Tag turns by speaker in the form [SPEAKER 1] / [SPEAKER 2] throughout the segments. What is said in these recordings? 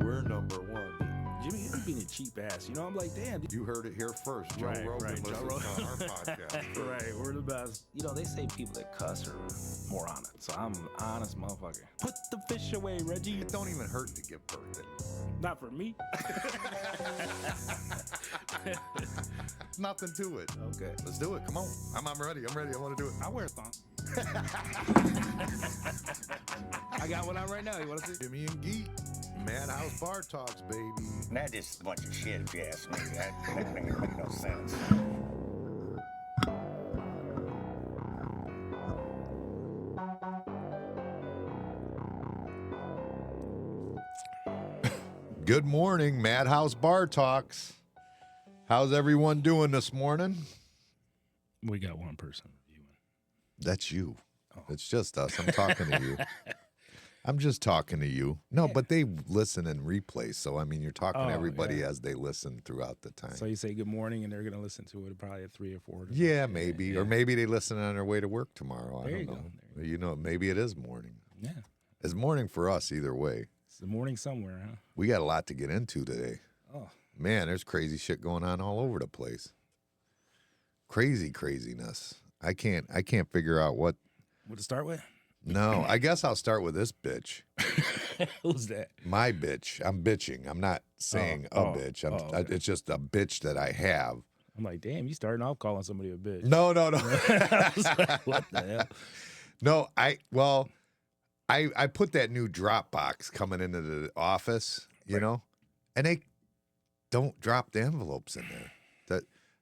[SPEAKER 1] We're number one.
[SPEAKER 2] Jimmy is being a cheap ass. You know, I'm like, damn.
[SPEAKER 1] You heard it here first. Joe Rogan listens to our podcast.
[SPEAKER 2] Right, we're the best. You know, they say people that cuss are more honest. So I'm an honest motherfucker. Put the fish away, Reggie.
[SPEAKER 1] It don't even hurt to give birth.
[SPEAKER 2] Not for me.
[SPEAKER 1] Nothing to it.
[SPEAKER 2] Okay.
[SPEAKER 1] Let's do it. Come on. I'm ready. I'm ready. I want to do it.
[SPEAKER 2] I wear a thong. I got one on right now. You want to see?
[SPEAKER 1] Jimmy and Geek. Madhouse Bar Talks, baby.
[SPEAKER 3] That is a bunch of shit, if you ask me. That make no sense.
[SPEAKER 1] Good morning, Madhouse Bar Talks. How's everyone doing this morning?
[SPEAKER 2] We got one person reviewing.
[SPEAKER 1] That's you.
[SPEAKER 2] Oh.
[SPEAKER 1] It's just us. I'm talking to you. I'm just talking to you. No, but they listen and replay. So, I mean, you're talking to everybody as they listen throughout the time.
[SPEAKER 2] So you say good morning, and they're going to listen to it probably at 3 or 4.
[SPEAKER 1] Yeah, maybe.
[SPEAKER 2] Yeah.
[SPEAKER 1] Or maybe they listen on their way to work tomorrow.
[SPEAKER 2] There
[SPEAKER 1] I
[SPEAKER 2] you
[SPEAKER 1] don't
[SPEAKER 2] go.
[SPEAKER 1] know. You know, maybe it is morning.
[SPEAKER 2] Yeah.
[SPEAKER 1] It's morning for us either way.
[SPEAKER 2] It's the morning somewhere, huh?
[SPEAKER 1] We got a lot to get into today.
[SPEAKER 2] Oh.
[SPEAKER 1] Man, there's crazy shit going on all over the place. Craziness. I can't figure out what
[SPEAKER 2] to start with?
[SPEAKER 1] No, I guess I'll start with this bitch.
[SPEAKER 2] Who's that?
[SPEAKER 1] My bitch. I'm bitching. I'm not saying a bitch.
[SPEAKER 2] Okay.
[SPEAKER 1] It's just a bitch that I have.
[SPEAKER 2] I'm like, damn, you starting off calling somebody a bitch.
[SPEAKER 1] No.
[SPEAKER 2] I was like, what the hell?
[SPEAKER 1] No, I put that new Dropbox coming into the office, you know, and they don't drop the envelopes in there.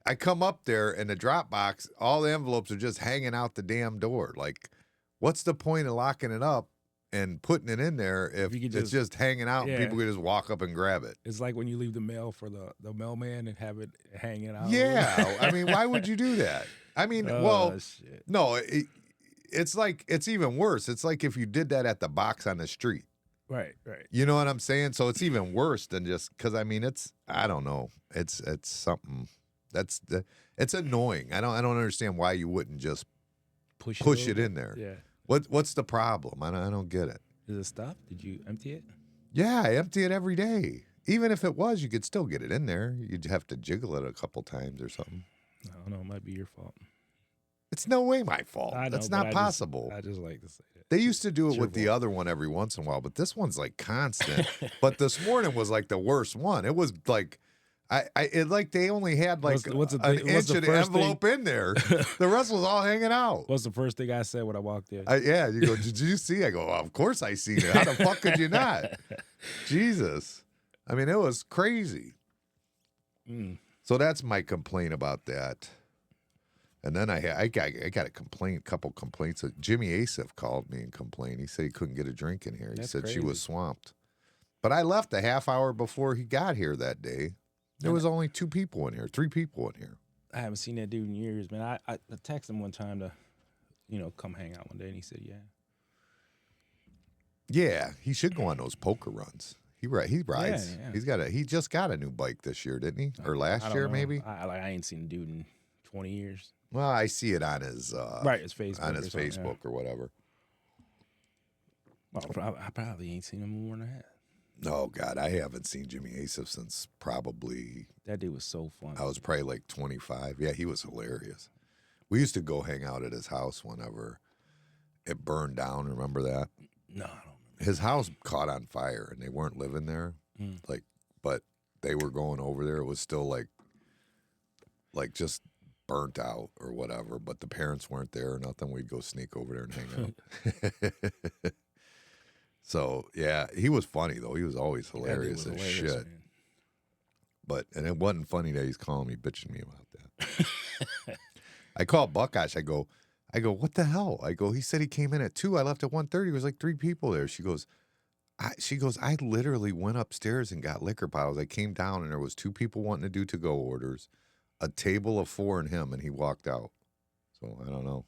[SPEAKER 1] I come up there and the Dropbox, all the envelopes are just hanging out the damn door. Like, what's the point of locking it up and putting it in there if it's just hanging out and people can just walk up and grab it?
[SPEAKER 2] It's like when you leave the mail for the mailman and have it hanging out.
[SPEAKER 1] Yeah. I mean, why would you do that? I mean,
[SPEAKER 2] shit.
[SPEAKER 1] No, it's like, it's even worse. It's like if you did that at the box on the street.
[SPEAKER 2] Right.
[SPEAKER 1] You know what I'm saying? So it's even worse than just, because I mean, I don't know. It's something it's annoying. I don't understand why you wouldn't just push it in there.
[SPEAKER 2] Yeah.
[SPEAKER 1] What's the problem? I don't get it.
[SPEAKER 2] Is it stuff? Did you empty it?
[SPEAKER 1] Yeah, I empty it every day. Even if it was, you could still get it in there. You'd have to jiggle it a couple times or something.
[SPEAKER 2] I don't know. It might be your fault.
[SPEAKER 1] It's no way my fault.
[SPEAKER 2] I know,
[SPEAKER 1] That's not possible.
[SPEAKER 2] I just like to say that.
[SPEAKER 1] They used to do it with the other one every once in a while, but this one's like constant. But this morning was like the worst one. It was like they only had like an inch of the envelope in there. The rest was all hanging out.
[SPEAKER 2] What's the first thing I said when I walked in?
[SPEAKER 1] Yeah, you go, did you see? I go, well, of course I seen it. How the fuck could you not? Jesus. I mean, it was crazy. So that's my complaint about that. And then I got a couple complaints. Jimmy Asif called me and complained. He said he couldn't get a drink in here. He said she was swamped. But I left a half hour before he got here that day. There was only 2 people in here, 3 people in here.
[SPEAKER 2] I haven't seen that dude in years, man. I texted him one time to, come hang out one day, and he said, yeah.
[SPEAKER 1] Yeah, he should go on those poker runs. He rides.
[SPEAKER 2] Yeah.
[SPEAKER 1] He just got a new bike this year, didn't he? Or last year, maybe?
[SPEAKER 2] I ain't seen the dude in 20 years.
[SPEAKER 1] Well, I see it on his
[SPEAKER 2] his Facebook.
[SPEAKER 1] On his Facebook or whatever.
[SPEAKER 2] Well, I probably ain't seen him more than that.
[SPEAKER 1] Oh, God, I haven't seen Jimmy Asif since probably...
[SPEAKER 2] That dude was so funny.
[SPEAKER 1] I was probably like 25. Yeah, he was hilarious. We used to go hang out at his house whenever it burned down. Remember that?
[SPEAKER 2] No, I don't remember.
[SPEAKER 1] His house caught on fire, and they weren't living there. But they were going over there. It was still like just burnt out or whatever, but the parents weren't there or nothing. We'd go sneak over there and hang out. So, yeah, he was funny, though. He was always hilarious as shit. Man. And it wasn't funny that he's calling me, bitching me about that. I called Buckosh. I go, what the hell? I go, he said he came in at 2. I left at 1:30. There was like 3 people there. She goes, I literally went upstairs and got liquor bottles. I came down, and there was 2 people wanting to do to-go orders, a table of 4 and him, and he walked out. So, I don't know.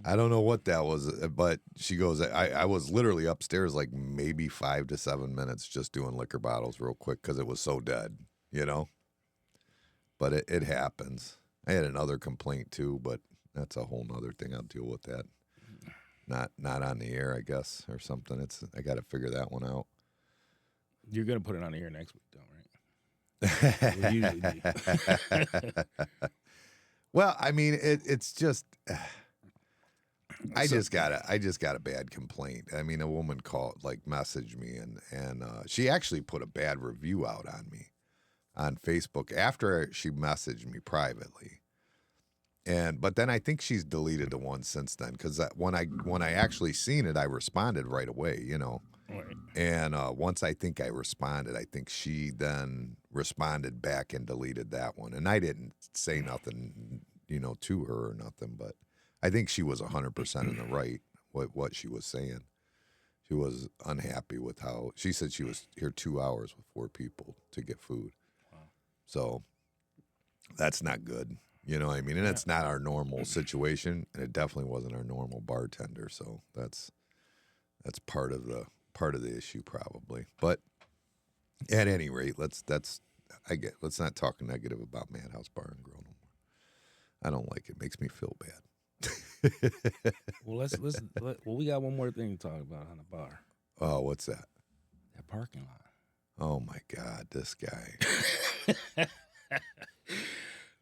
[SPEAKER 1] I don't know what that was, but she goes, I was literally upstairs like maybe 5 to 7 minutes just doing liquor bottles real quick because it was so dead, you know? But it happens. I had another complaint too, but that's a whole nother thing. I'll deal with that. Not on the air, I guess, or something. I got to figure that one out.
[SPEAKER 2] You're gonna put it on the air next week, though, right? We usually do.
[SPEAKER 1] Well, I mean, it's just. I just got a bad complaint. I mean, a woman messaged me, and she actually put a bad review out on me on Facebook after she messaged me privately. But then I think she's deleted the one since then, because when I actually seen it, I responded right away, you know.
[SPEAKER 2] Right.
[SPEAKER 1] And once I think I responded, I think she then responded back and deleted that one. And I didn't say nothing, you know, to her or nothing, but I think she was 100% in the right what she was saying. She was unhappy with how she said she was here 2 hours with 4 people to get food. Wow. So that's not good. You know what I mean? And it's not our normal situation, and it definitely wasn't our normal bartender. So that's part of the issue probably. But at any rate, let's not talk negative about Madhouse Bar and Grill no more. I don't like it. It makes me feel bad.
[SPEAKER 2] Well, we got one more thing to talk about on the bar.
[SPEAKER 1] Oh, what's that?
[SPEAKER 2] That parking lot.
[SPEAKER 1] Oh my God, this guy.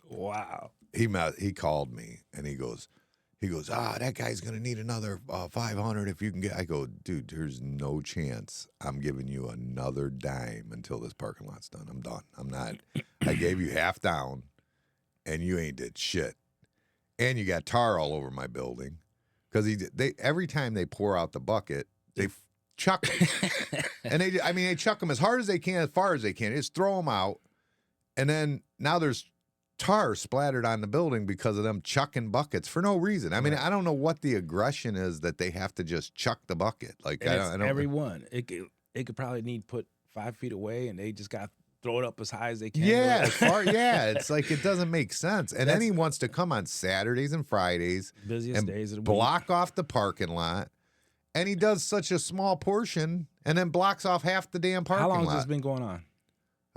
[SPEAKER 2] Wow.
[SPEAKER 1] He called me and he goes, that guy's gonna need another 500 if you can get. I go, dude, there's no chance I'm giving you another dime until this parking lot's done. I'm done. I'm not. I gave you half down, and you ain't did shit. And you got tar all over my building, because every time they pour out the bucket, they chuck them. And they chuck them as hard as they can, as far as they can. They just throw them out, and then now there's tar splattered on the building because of them chucking buckets for no reason. I mean, I don't know what the aggression is that they have to just chuck the bucket. Like, I don't
[SPEAKER 2] everyone. It could probably need put 5 feet away, and they just got throw it up as high as they can.
[SPEAKER 1] Yeah, as far, yeah, it's like it doesn't make sense. And then he wants to come on Saturdays and Fridays,
[SPEAKER 2] busiest days of the week,
[SPEAKER 1] block off the parking lot, and he does such a small portion, and then blocks off half the damn parking lot.
[SPEAKER 2] How long has this been going on?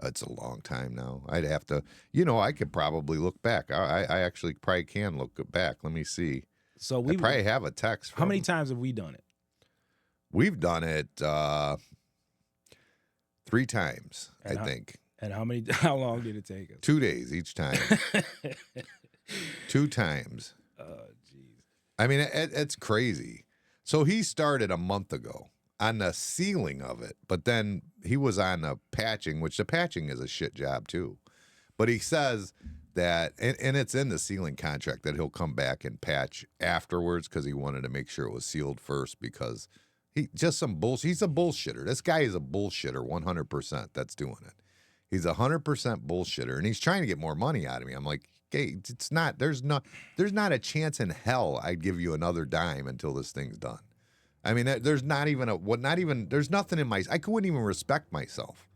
[SPEAKER 1] It's a long time now. I'd have to, I could probably look back. I actually probably can look back. Let me see.
[SPEAKER 2] So
[SPEAKER 1] I probably have a text.
[SPEAKER 2] How many times have we done it?
[SPEAKER 1] We've done it 3 times, I think.
[SPEAKER 2] And how long did it take us?
[SPEAKER 1] 2 days each time. 2 times.
[SPEAKER 2] Oh, jeez.
[SPEAKER 1] I mean, it's crazy. So he started a month ago on the ceiling of it, but then he was on the patching, which the patching is a shit job too. But he says that, and it's in the ceiling contract, that he'll come back and patch afterwards, because he wanted to make sure it was sealed first, because he's a bullshitter. This guy is a bullshitter 100% that's doing it. He's 100% bullshitter, and he's trying to get more money out of me. I'm like, okay, there's not a chance in hell I'd give you another dime until this thing's done. I mean, there's there's nothing in I couldn't even respect myself.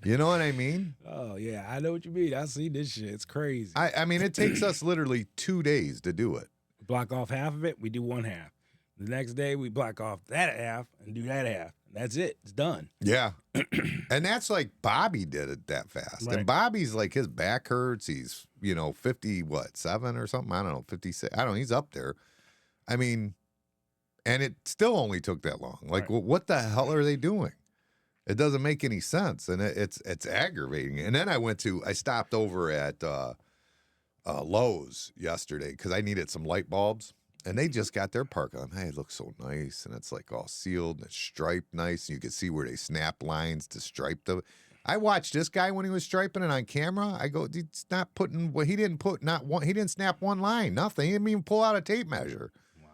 [SPEAKER 1] You know what I mean?
[SPEAKER 2] Oh, yeah, I know what you mean. I see this shit. It's crazy.
[SPEAKER 1] I mean, it takes us literally 2 days to do it.
[SPEAKER 2] Block off half of it, we do one half. The next day, we block off that half and do that half. That's it. It's done.
[SPEAKER 1] Yeah. And that's like Bobby did it that fast. Right. And Bobby's like, his back hurts. He's, 7 or something? I don't know, 56. I don't know. He's up there. I mean, and it still only took that long. Like, right. What the hell are they doing? It doesn't make any sense. And it's aggravating. And then I stopped over at Lowe's yesterday because I needed some light bulbs. And they just got their park on. Hey, it looks so nice. And it's like all sealed and it's striped nice. And you can see where they snap lines to stripe the. I watched this guy when he was striping it on camera. I go, he's not putting, he didn't snap one line, nothing. He didn't even pull out a tape measure. Wow.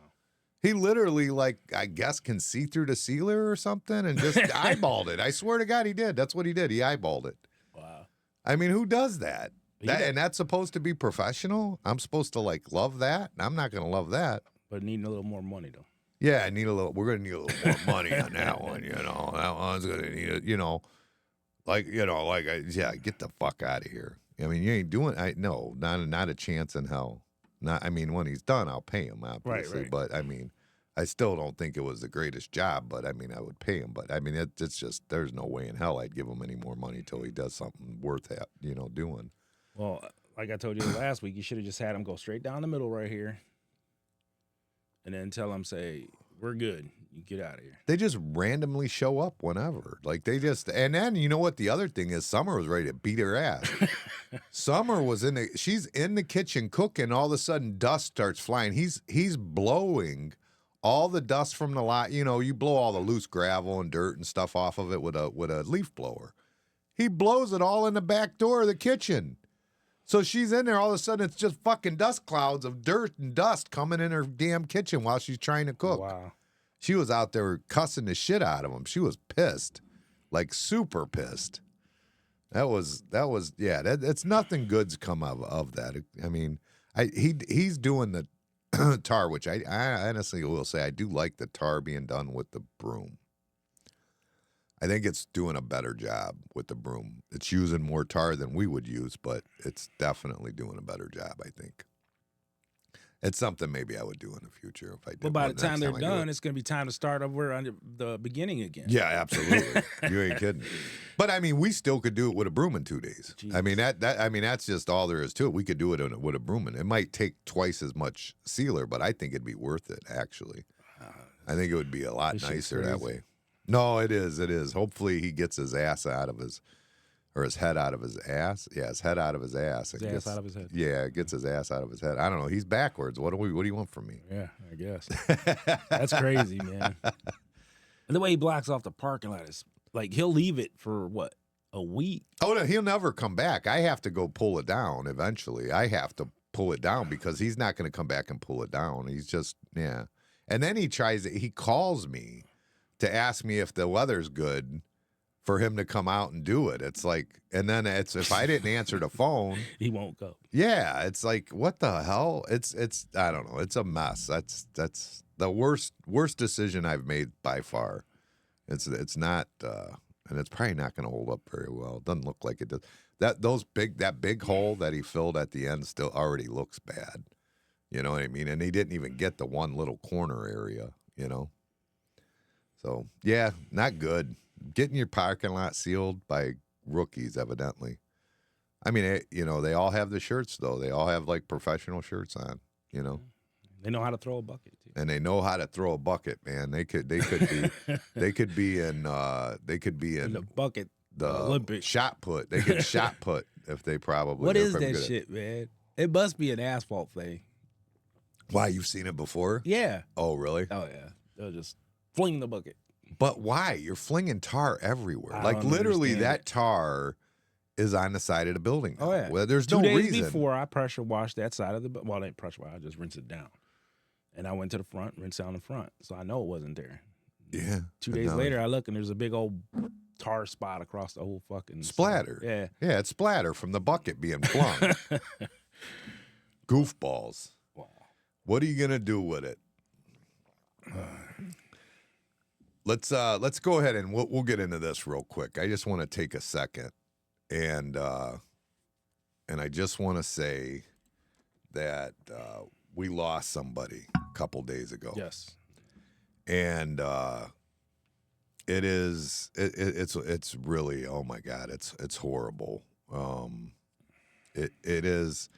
[SPEAKER 1] He literally, I guess, can see through the sealer or something and just eyeballed it. I swear to God he did. That's what he did. He eyeballed it. Wow. I mean, who does that? And that's supposed to be professional? I'm supposed to love that? I'm not going to love that.
[SPEAKER 2] But needing a little more money, though.
[SPEAKER 1] Yeah, we're going to need a little more money on that one, That one's going to need it, get the fuck out of here. I mean, you ain't doing, not a chance in hell. When he's done, I'll pay him, obviously. Right. But, I still don't think it was the greatest job, but, I would pay him. But, it's just, there's no way in hell I'd give him any more money till he does something worth, doing.
[SPEAKER 2] Well, like I told you last week, you should have just had him go straight down the middle right here and then tell him, say, we're good. You get out of here.
[SPEAKER 1] They just randomly show up whenever. Like they just, and then you know what the other thing is? Summer was ready to beat her ass. Summer was she's in the kitchen cooking. All of a sudden, dust starts flying. He's blowing all the dust from the lot. You know, you blow all the loose gravel and dirt and stuff off of it with a leaf blower. He blows it all in the back door of the kitchen. So she's in there. All of a sudden, it's just fucking dust clouds of dirt and dust coming in her damn kitchen while she's trying to cook.
[SPEAKER 2] Wow.
[SPEAKER 1] She was out there cussing the shit out of him. She was pissed, like super pissed. That's nothing good's come of that. I mean, he's doing the tar, which I honestly will say I do like the tar being done with the broom. I think it's doing a better job with the broom. It's using more tar than we would use, but it's definitely doing a better job, I think. It's something maybe I would do in the future if I did.
[SPEAKER 2] But by the time they're done, it's going to be time to start over under the beginning again.
[SPEAKER 1] Yeah, absolutely. You ain't kidding. But I mean, we still could do it with a broom in 2 days.
[SPEAKER 2] Jeez.
[SPEAKER 1] I mean that's just all there is to it. We could do it with a broom, and it might take twice as much sealer, but I think it'd be worth it. Actually, I think it would be a lot nicer that way. No, it is. It is. Hopefully, he gets his ass out of his. Or his head out of his ass? Yeah, his head out of his ass.
[SPEAKER 2] His ass out of his head.
[SPEAKER 1] Yeah, it gets his ass out of his head. I don't know. He's backwards. What do you want from me?
[SPEAKER 2] Yeah, I guess. That's crazy, man. And the way he blocks off the parking lot is like he'll leave it for what? A week?
[SPEAKER 1] Oh, no, he'll never come back. I have to go pull it down eventually. I have to pull it down because he's not going to come back and pull it down. He's just, yeah. And then he calls me to ask me if the weather's good for him to come out and do it. It's like, and then it's, if I didn't answer the phone,
[SPEAKER 2] he won't go.
[SPEAKER 1] Yeah. It's like, what the hell? It's, I don't know. It's a mess. That's the worst decision I've made by far. It's not, and it's probably not going to hold up very well. It doesn't look like it does. That big hole that he filled at the end still already looks bad. You know what I mean? And he didn't even get the one little corner area, you know? So yeah, not good. Getting your parking lot sealed by rookies, evidently. I mean, they all have the shirts, though. They all have, like, professional shirts on, you know.
[SPEAKER 2] They know how to throw a bucket, too.
[SPEAKER 1] And they know how to throw a bucket, man. They could be in
[SPEAKER 2] the bucket,
[SPEAKER 1] the
[SPEAKER 2] Olympics.
[SPEAKER 1] Shot put. They could shot put if they probably.
[SPEAKER 2] What is that shit, man? It must be an asphalt thing.
[SPEAKER 1] Why, you've seen it before?
[SPEAKER 2] Yeah.
[SPEAKER 1] Oh, really?
[SPEAKER 2] Oh, yeah. They'll just fling the bucket.
[SPEAKER 1] But why? You're flinging tar everywhere.
[SPEAKER 2] I
[SPEAKER 1] Like,
[SPEAKER 2] don't
[SPEAKER 1] literally,
[SPEAKER 2] understand
[SPEAKER 1] that tar is on the side of the building now.
[SPEAKER 2] Oh, yeah.
[SPEAKER 1] Well, there's
[SPEAKER 2] 2
[SPEAKER 1] no
[SPEAKER 2] days
[SPEAKER 1] reason.
[SPEAKER 2] before, I pressure washed that side of the... Well, I didn't pressure wash. I just rinsed it down. And I went to the front, rinsed down the front. So I know it wasn't there.
[SPEAKER 1] Yeah.
[SPEAKER 2] 2 days later, I look, and there's a big old tar spot across the whole fucking...
[SPEAKER 1] Splatter.
[SPEAKER 2] Yeah.
[SPEAKER 1] Yeah, it's splatter from the bucket being flung. Goofballs.
[SPEAKER 2] Wow.
[SPEAKER 1] What are you going to do with it? Let's go ahead and we'll get into this real quick. I just want to take a second and I just want to say that we lost somebody a couple days ago.
[SPEAKER 2] Yes.
[SPEAKER 1] And it's really, oh my God, it's horrible. It is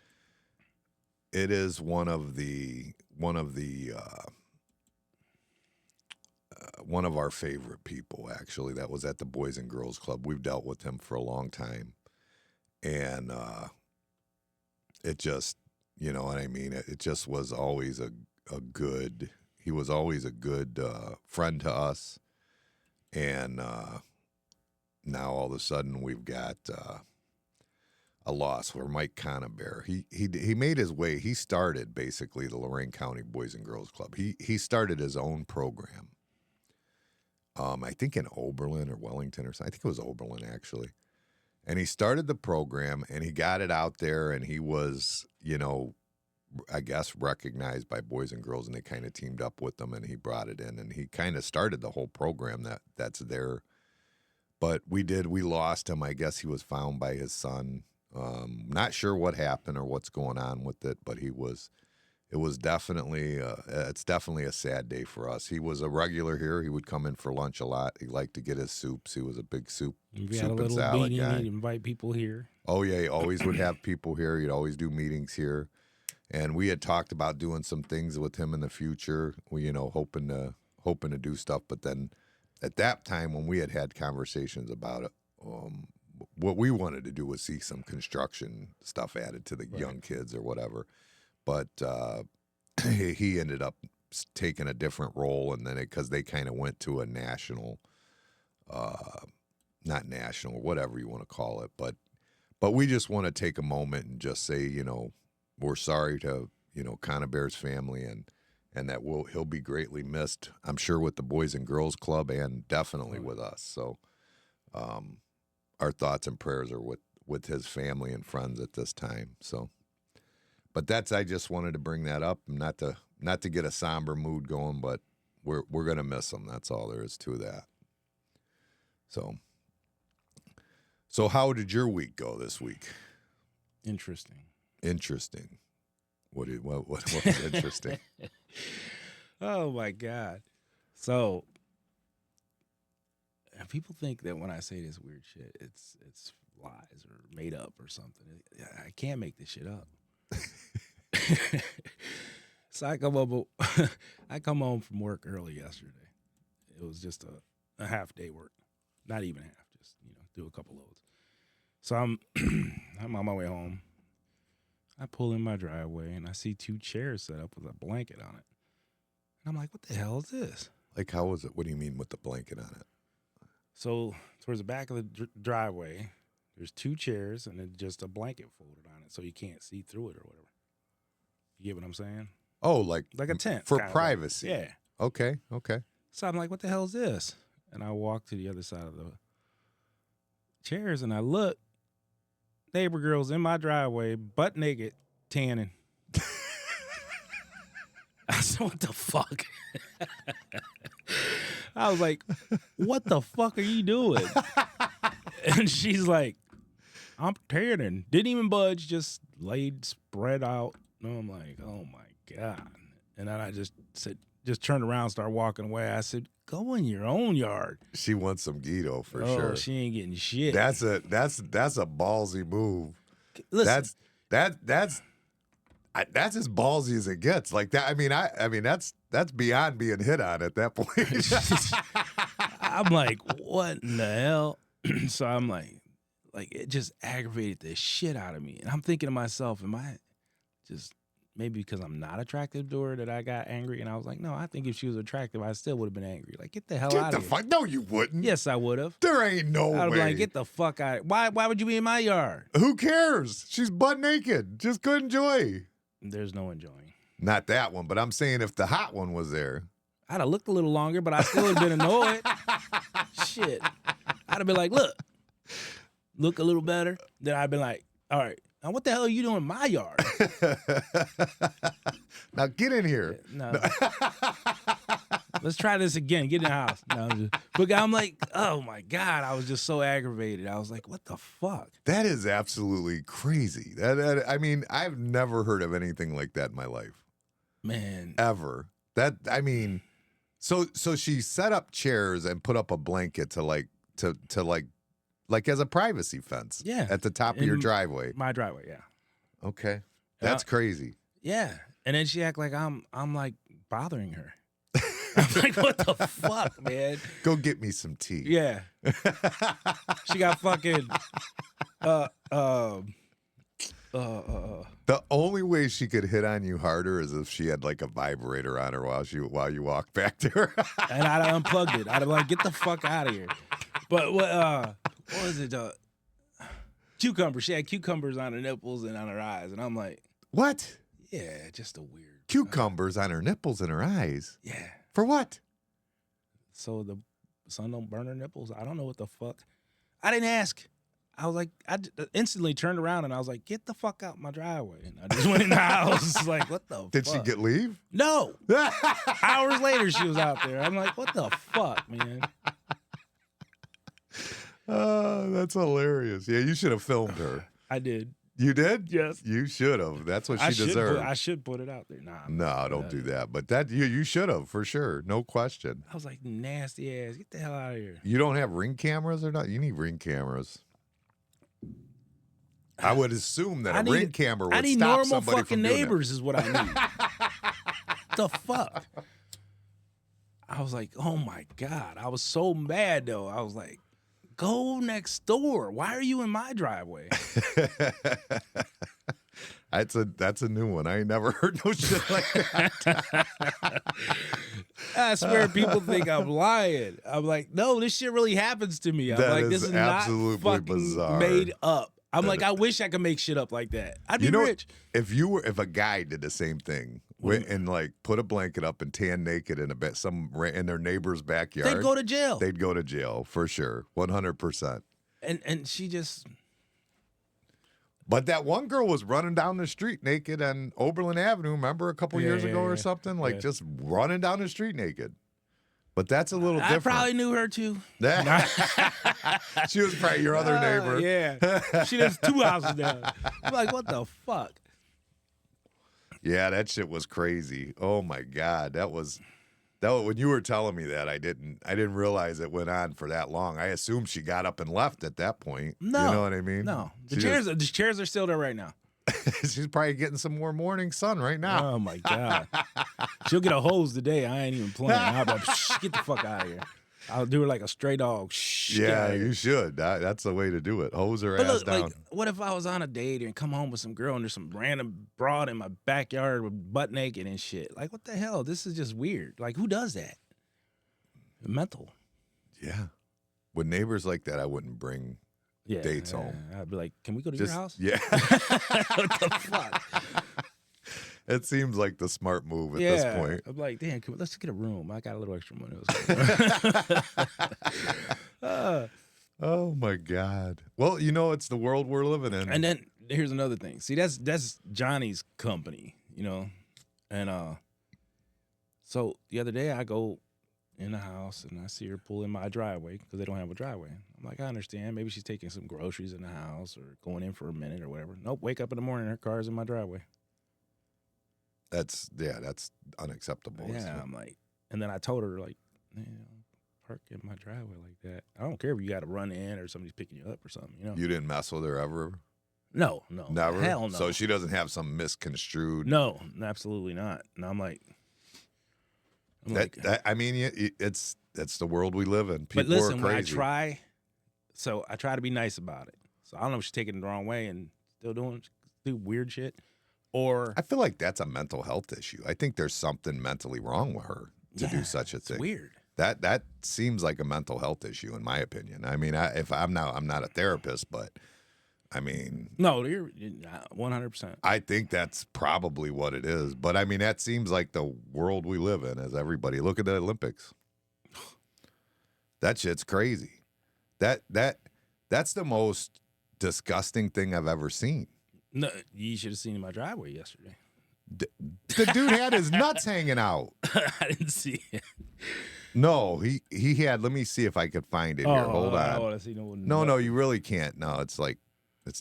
[SPEAKER 1] one of our favorite people, actually, that was at the Boys and Girls Club. We've dealt with him for a long time. And it just, you know what I mean? It just was always he was always a good friend to us. And now all of a sudden we've got a loss for Mike Conabear. He made his way. He started basically the Lorain County Boys and Girls Club. He started his own program. I think in Oberlin or Wellington or something. I think it was Oberlin, actually. And he started the program, and he got it out there, and he was, you know, I guess recognized by Boys and Girls, and they kind of teamed up with them, and he brought it in, and he kind of started the whole program that's there. But we lost him. I guess he was found by his son. Not sure what happened or what's going on with it, but it was definitely, it's definitely a sad day for us. He was a regular here. He would come in for lunch a lot. He liked to get his soups. He was a big soup and salad guy.
[SPEAKER 2] He'd invite people here.
[SPEAKER 1] Oh, yeah, he always would have people here. He'd always do meetings here. And we had talked about doing some things with him in the future. We, you know, hoping hoping to do stuff. But then at that time when we had conversations about it, what we wanted to do was see some construction stuff added to the young kids or whatever. But he ended up taking a different role, and then because they kind of went to a national, not national, whatever you want to call it, but we just want to take a moment and just say, you know, we're sorry to, you know, Conibear's family, and that he'll be greatly missed, I'm sure, with the Boys and Girls Club and definitely with us. So our thoughts and prayers are with his family and friends at this time. So, but I just wanted to bring that up, not to get a somber mood going, but we're gonna miss him. That's all there is to that. So how did your week go this week?
[SPEAKER 2] Interesting. What
[SPEAKER 1] was interesting?
[SPEAKER 2] Oh my God. So people think that when I say this weird shit, it's lies or made up or something. I can't make this shit up. So I come home from work early yesterday. It was just a half day work, not even half, just, you know, do a couple loads. So I'm on my way home. I pull in my driveway and I see 2 chairs set up with a blanket on it. And I'm like, what the hell is this?
[SPEAKER 1] Like, how was it? What do you mean with the blanket on it?
[SPEAKER 2] So towards the back of the driveway, there's 2 chairs and then just a blanket folded on it so you can't see through it or whatever. You get what I'm saying?
[SPEAKER 1] Oh, like
[SPEAKER 2] a tent.
[SPEAKER 1] For privacy.
[SPEAKER 2] Yeah.
[SPEAKER 1] Okay.
[SPEAKER 2] So I'm like, what the hell is this? And I walk to the other side of the chairs and I look. Neighbor girl's in my driveway, butt naked, tanning. I said, what the fuck? I was like, what the fuck are you doing? And she's like, I'm tanning. Didn't even budge, just laid spread out. And I'm like, oh my God. And then I just turned around, started walking away. I said, go in your own yard.
[SPEAKER 1] She wants some Guido for
[SPEAKER 2] Oh,
[SPEAKER 1] sure.
[SPEAKER 2] she ain't getting shit.
[SPEAKER 1] That's a ballsy move.
[SPEAKER 2] Listen,
[SPEAKER 1] that's as ballsy as it gets. Like that. I mean that's beyond being hit on at that point.
[SPEAKER 2] I'm like, what in the hell? So I'm like it just aggravated the shit out of me. And I'm thinking to myself, am I just maybe because I'm not attractive to her that I got angry? And I was like, no, I think if she was attractive, I still would have been angry. Like, get the hell out of here.
[SPEAKER 1] No, you wouldn't.
[SPEAKER 2] Yes, I would have.
[SPEAKER 1] There ain't no
[SPEAKER 2] I'd
[SPEAKER 1] way.
[SPEAKER 2] be like, get the fuck out. Why would you be in my yard?
[SPEAKER 1] Who cares? She's butt naked. Just go enjoy.
[SPEAKER 2] There's no enjoying.
[SPEAKER 1] Not that one, but I'm saying if the hot one was there.
[SPEAKER 2] I'd have looked a little longer, but I still would have been annoyed. Shit. I'd have been like, look a little better. Then I'd been like, all right, now what the hell are you doing in my yard?
[SPEAKER 1] Now get in here.
[SPEAKER 2] No. Let's try this again. Get in the house. No, but I'm like, oh my God. I was just so aggravated. I was like, what the fuck?
[SPEAKER 1] That is absolutely crazy. I mean, I've never heard of anything like that in my life.
[SPEAKER 2] Man.
[SPEAKER 1] Ever. So she set up chairs and put up a blanket to as a privacy fence.
[SPEAKER 2] Yeah.
[SPEAKER 1] At the top of your driveway.
[SPEAKER 2] My driveway, yeah.
[SPEAKER 1] Okay. That's crazy.
[SPEAKER 2] Yeah. And then she act like I'm like bothering her. I'm like, what the fuck, man?
[SPEAKER 1] Go get me some tea.
[SPEAKER 2] Yeah. She got fucking
[SPEAKER 1] The only way she could hit on you harder is if she had like a vibrator on her while you walk back to her.
[SPEAKER 2] And I'd have unplugged it. I'd have like, get the fuck out of here. But what was it? Cucumbers. She had cucumbers on her nipples and on her eyes. And I'm like,
[SPEAKER 1] what?
[SPEAKER 2] Yeah, just a weird.
[SPEAKER 1] Cucumbers on her nipples and her eyes.
[SPEAKER 2] Yeah.
[SPEAKER 1] For what?
[SPEAKER 2] So the sun don't burn her nipples. I don't know what the fuck. I didn't ask. I was like, I instantly turned around and I was like, get the fuck out my driveway. And I just went in the house. Like, what the fuck?
[SPEAKER 1] Did she get leave?
[SPEAKER 2] No. Hours later, she was out there. I'm like, what the fuck, man?
[SPEAKER 1] Oh, that's hilarious. Yeah, you should have filmed her.
[SPEAKER 2] I did.
[SPEAKER 1] You did?
[SPEAKER 2] Yes.
[SPEAKER 1] You should have. That's what she deserved.
[SPEAKER 2] I should put it out there. Nah.
[SPEAKER 1] No, don't do that. But that you should have, for sure. No question.
[SPEAKER 2] I was like, nasty ass. Get the hell out of here.
[SPEAKER 1] You don't have Ring cameras or not? You need Ring cameras. I would assume that a Ring camera would stop somebody from doing
[SPEAKER 2] I need normal fucking neighbors is what I need. The fuck? I was like, oh my God. I was so mad though. I was like, go next door. Why are you in my driveway?
[SPEAKER 1] That's a new one. I ain't never heard no shit like that.
[SPEAKER 2] I swear people think I'm lying. I'm like, no, this shit really happens to me. I'm
[SPEAKER 1] That
[SPEAKER 2] like,
[SPEAKER 1] is
[SPEAKER 2] this is not
[SPEAKER 1] absolutely
[SPEAKER 2] fucking
[SPEAKER 1] bizarre.
[SPEAKER 2] made up. I'm like, I wish I could make shit up like that. I'd be rich.
[SPEAKER 1] If a guy did the same thing, went and like put a blanket up and tan naked in in their neighbor's backyard,
[SPEAKER 2] They'd go to jail.
[SPEAKER 1] They'd go to jail for sure, 100%.
[SPEAKER 2] And she just.
[SPEAKER 1] But that one girl was running down the street naked on Oberlin Avenue. Remember a couple years ago or something, like just running down the street naked. But that's a little different.
[SPEAKER 2] I probably knew her too.
[SPEAKER 1] She was probably your other neighbor.
[SPEAKER 2] Yeah, she lives 2 houses down. I'm like, what the fuck?
[SPEAKER 1] Yeah, that shit was crazy. Oh my God, that was when you were telling me that I didn't realize it went on for that long. I assumed she got up and left at that point.
[SPEAKER 2] No,
[SPEAKER 1] you know what I mean?
[SPEAKER 2] No, the chairs are still there right now.
[SPEAKER 1] She's probably getting some more morning sun right now.
[SPEAKER 2] Oh my God, she'll get a hose today. I ain't even playing. I'll be like, get the fuck out of here. I'll do her like a stray dog.
[SPEAKER 1] Yeah, you should. That's the way to do it. Hose her ass down.
[SPEAKER 2] Like, what if I was on a date and come home with some girl and there's some random broad in my backyard with butt naked and shit? Like, what the hell? This is just weird. Like, who does that? Mental.
[SPEAKER 1] Yeah. With neighbors like that, I wouldn't bring dates home.
[SPEAKER 2] I'd be like, can we go to your house?
[SPEAKER 1] Yeah.
[SPEAKER 2] What the fuck?
[SPEAKER 1] It seems like the smart move at this point.
[SPEAKER 2] I'm like, damn, let's get a room. I got a little extra money.
[SPEAKER 1] Oh my God. Well, it's the world we're living in.
[SPEAKER 2] And then here's another thing. See, that's Johnny's company, and so the other day I go in the house and I see her pull in my driveway because they don't have a driveway. I'm like, I understand. Maybe she's taking some groceries in the house or going in for a minute or whatever. Nope. Wake up in the morning, her car's in my driveway.
[SPEAKER 1] That's unacceptable.
[SPEAKER 2] Yeah, I'm like, and then I told her like, park in my driveway like that. I don't care if you got to run in or somebody's picking you up or something.
[SPEAKER 1] You didn't mess with her ever?
[SPEAKER 2] No,
[SPEAKER 1] never.
[SPEAKER 2] Hell no.
[SPEAKER 1] So she doesn't have some misconstrued.
[SPEAKER 2] No, absolutely not. And I'm like,
[SPEAKER 1] I mean, it's the world we live in. People
[SPEAKER 2] but listen,
[SPEAKER 1] are crazy.
[SPEAKER 2] when I try to be nice about it. So I don't know if she's taking it the wrong way and still do weird shit. Or
[SPEAKER 1] I feel like that's a mental health issue. I think there's something mentally wrong with her to do such a thing.
[SPEAKER 2] It's weird.
[SPEAKER 1] That seems like a mental health issue, in my opinion. I mean, I'm not a therapist, but I mean,
[SPEAKER 2] no, you're 100%.
[SPEAKER 1] I think that's probably what it is. But I mean, that seems like the world we live in. As everybody, look at the Olympics. That shit's crazy. That's the most disgusting thing I've ever seen.
[SPEAKER 2] No, you should have seen in my driveway yesterday.
[SPEAKER 1] The dude had his nuts hanging out.
[SPEAKER 2] I didn't see it.
[SPEAKER 1] No, he had. Let me see if I could find it here. Hold on.
[SPEAKER 2] I don't want to see
[SPEAKER 1] No, you really can't. No, it's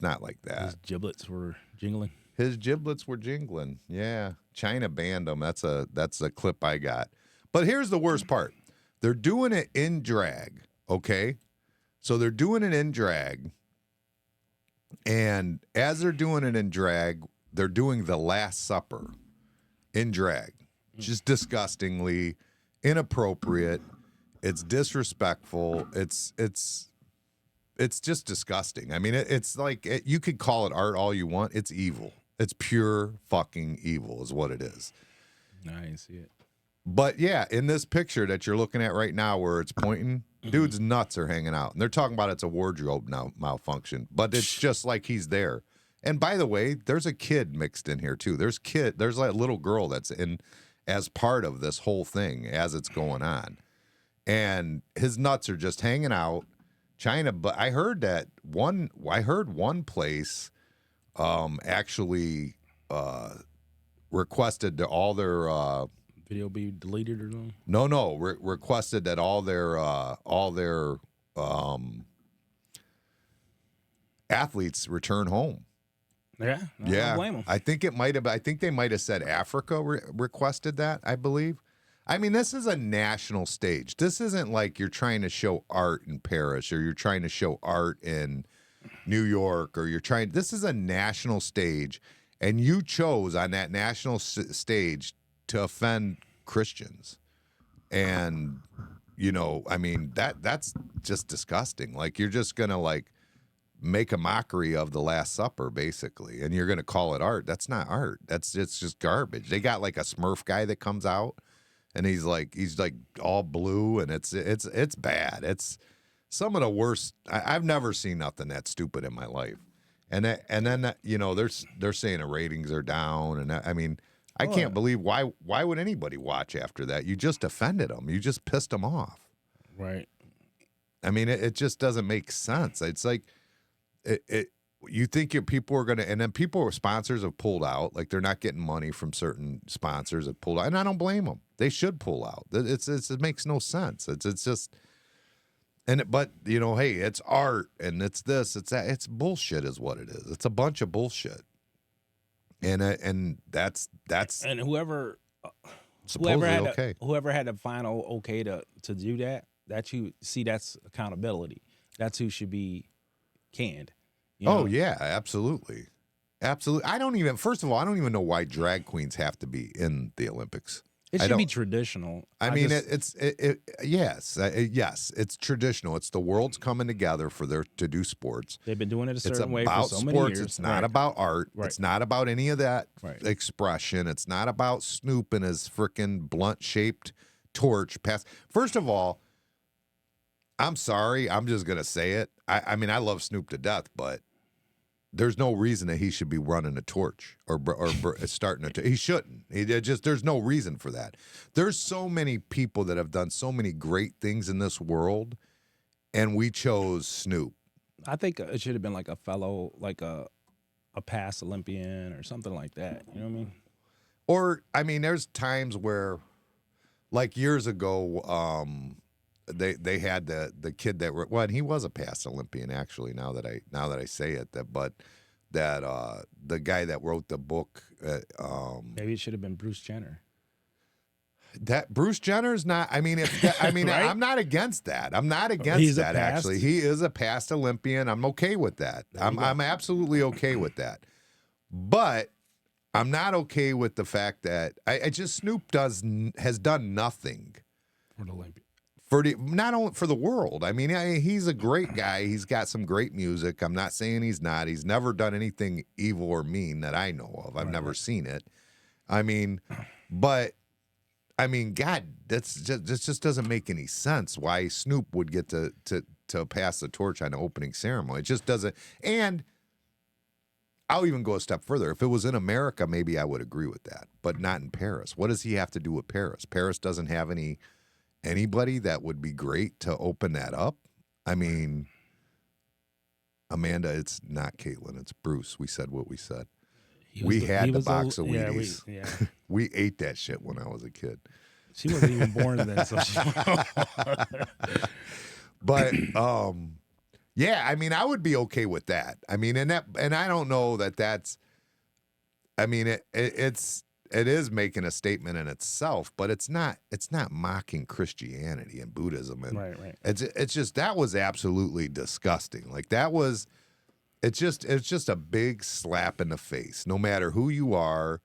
[SPEAKER 1] not like that.
[SPEAKER 2] His giblets were jingling.
[SPEAKER 1] His giblets were jingling. Yeah, China banned them. That's a clip I got. But here's the worst part. They're doing it in drag. Okay, so they're doing it in drag. And as they're doing it in drag, they're doing the Last Supper in drag. Just disgustingly inappropriate. It's disrespectful. It's just disgusting. I mean, it's like you could call it art all you want. It's evil. It's pure fucking evil is what it is.
[SPEAKER 2] I didn't see it.
[SPEAKER 1] But yeah, in this picture that you're looking at right now where it's pointing, dude's nuts are hanging out. And they're talking about it's a wardrobe malfunction. But it's just like he's there. And by the way, there's a kid mixed in here too. There's like a little girl that's in as part of this whole thing as it's going on. And his nuts are just hanging out. China, but I heard one place actually requested that all their
[SPEAKER 2] video be deleted or something?
[SPEAKER 1] No, requested that all their athletes return home.
[SPEAKER 2] Yeah, I don't blame them.
[SPEAKER 1] I think they might have said Africa requested that, I believe. I mean, this is a national stage. This isn't like you're trying to show art in Paris or you're trying to show art in New York or this is a national stage, and you chose on that national stage to offend Christians. And I mean that's just disgusting. Like you're just gonna like make a mockery of the Last Supper, basically, and you're gonna call it art. That's not art. It's just garbage. They got like a Smurf guy that comes out, and he's like all blue, and it's bad. It's some of the worst. I've never seen nothing that stupid in my life. And then they're saying the ratings are down, and I mean. I can't believe why would anybody watch after that? You just offended them. You just pissed them off.
[SPEAKER 2] Right.
[SPEAKER 1] I mean, it just doesn't make sense. It's like you think your people are going to, and then sponsors have pulled out. Like they're not getting money from certain sponsors that pulled out, and I don't blame them. They should pull out. It makes no sense. It's just, but hey, it's art and it's this, it's that. It's bullshit, is what it is. It's a bunch of bullshit. And that's
[SPEAKER 2] and whoever
[SPEAKER 1] supposedly
[SPEAKER 2] had
[SPEAKER 1] okay.
[SPEAKER 2] whoever had the final okay to do that, that's accountability. That's who should be canned.
[SPEAKER 1] Yeah, absolutely. First of all, I don't even know why drag queens have to be in the Olympics.
[SPEAKER 2] It should be traditional.
[SPEAKER 1] Yes, it's traditional. It's the world's coming together to do sports.
[SPEAKER 2] They've been doing it a certain way
[SPEAKER 1] for
[SPEAKER 2] so
[SPEAKER 1] sports.
[SPEAKER 2] many years.
[SPEAKER 1] It's not about art.
[SPEAKER 2] Right.
[SPEAKER 1] It's not about any of that expression. It's not about Snoop and his freaking blunt-shaped torch pass. First of all, I'm sorry. I'm just going to say it. I mean, I love Snoop to death, but there's no reason that he should be running a torch or starting he shouldn't. There's no reason for that. There's so many people that have done so many great things in this world, and we chose Snoop.
[SPEAKER 2] I think it should have been like a fellow, like a past Olympian or something like that. You know what I mean?
[SPEAKER 1] Or, I mean, there's times where, like years ago, they had the kid that and he was a past Olympian actually. Now that I say it, the guy that wrote the book.
[SPEAKER 2] Maybe it should have been Bruce Jenner.
[SPEAKER 1] That Bruce Jenner's not. I mean, right? I'm not against that. I'm not against that. Actually, he is a past Olympian. I'm okay with that. I'm absolutely okay with that. But I'm not okay with the fact that Snoop has done nothing
[SPEAKER 2] for the Olympics.
[SPEAKER 1] Not only for the world. I mean, he's a great guy. He's got some great music. I'm not saying he's not. He's never done anything evil or mean that I know of. I've never seen it. I mean, God, this just doesn't make any sense. Why Snoop would get to pass the torch on the opening ceremony? It just doesn't. And I'll even go a step further. If it was in America, maybe I would agree with that, but not in Paris. What does he have to do with Paris? Paris doesn't have anybody that would be great to open that up. I mean, Amanda, it's not Caitlin, it's Bruce. We said what we said. We had the box of Wheaties. We ate that shit when I was a kid.
[SPEAKER 2] She wasn't even born then, so
[SPEAKER 1] But yeah, I mean, I would be okay with that. I mean, and I don't know that's. I mean, it is making a statement in itself, but it's not mocking Christianity and Buddhism, and
[SPEAKER 2] right.
[SPEAKER 1] It's just that was absolutely disgusting. Like it's just a big slap in the face. No matter who you are,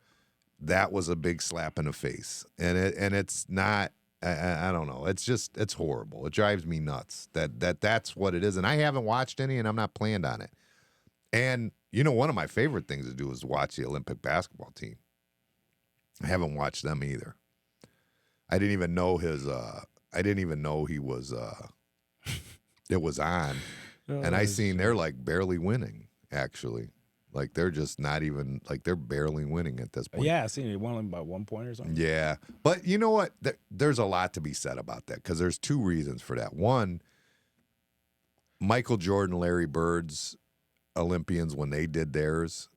[SPEAKER 1] that was a big slap in the face, and it's not. I don't know. It's horrible. It drives me nuts that's what it is, and I haven't watched any, and I'm not planned on it. And one of my favorite things to do is watch the Olympic basketball team. I haven't watched them either. I didn't even know he was. It was on, and I seen they're like barely winning. Actually, like they're just not even like they're barely winning at this point.
[SPEAKER 2] Yeah, I seen it won by 1 point or something.
[SPEAKER 1] Yeah, but you know what? There's a lot to be said about that because there's two reasons for that. One, Michael Jordan, Larry Bird's Olympians when they did theirs.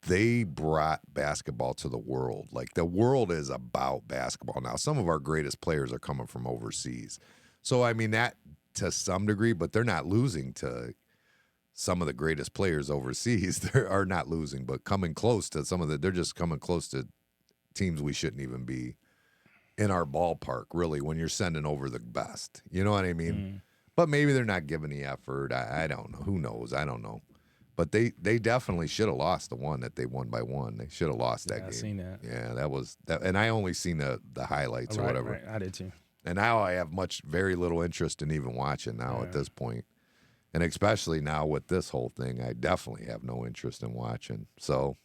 [SPEAKER 1] They brought basketball to the world. Like the world is about basketball now. Some of our greatest players are coming from overseas. So, I mean, that to some degree, but they're not losing to some of the greatest players overseas. They are not losing, but coming close to they're just coming close to teams we shouldn't even be in our ballpark, really, when you're sending over the best. You know what I mean? Mm. But maybe they're not giving the effort. I don't know. Who knows? I don't know. But they definitely should have lost the one that they won by one. They should have lost that game.
[SPEAKER 2] I seen that.
[SPEAKER 1] Yeah, that was that, and I only seen the highlights or whatever.
[SPEAKER 2] Right. I did too.
[SPEAKER 1] And now I have very little interest in even watching now at this point. And especially now with this whole thing, I definitely have no interest in watching. So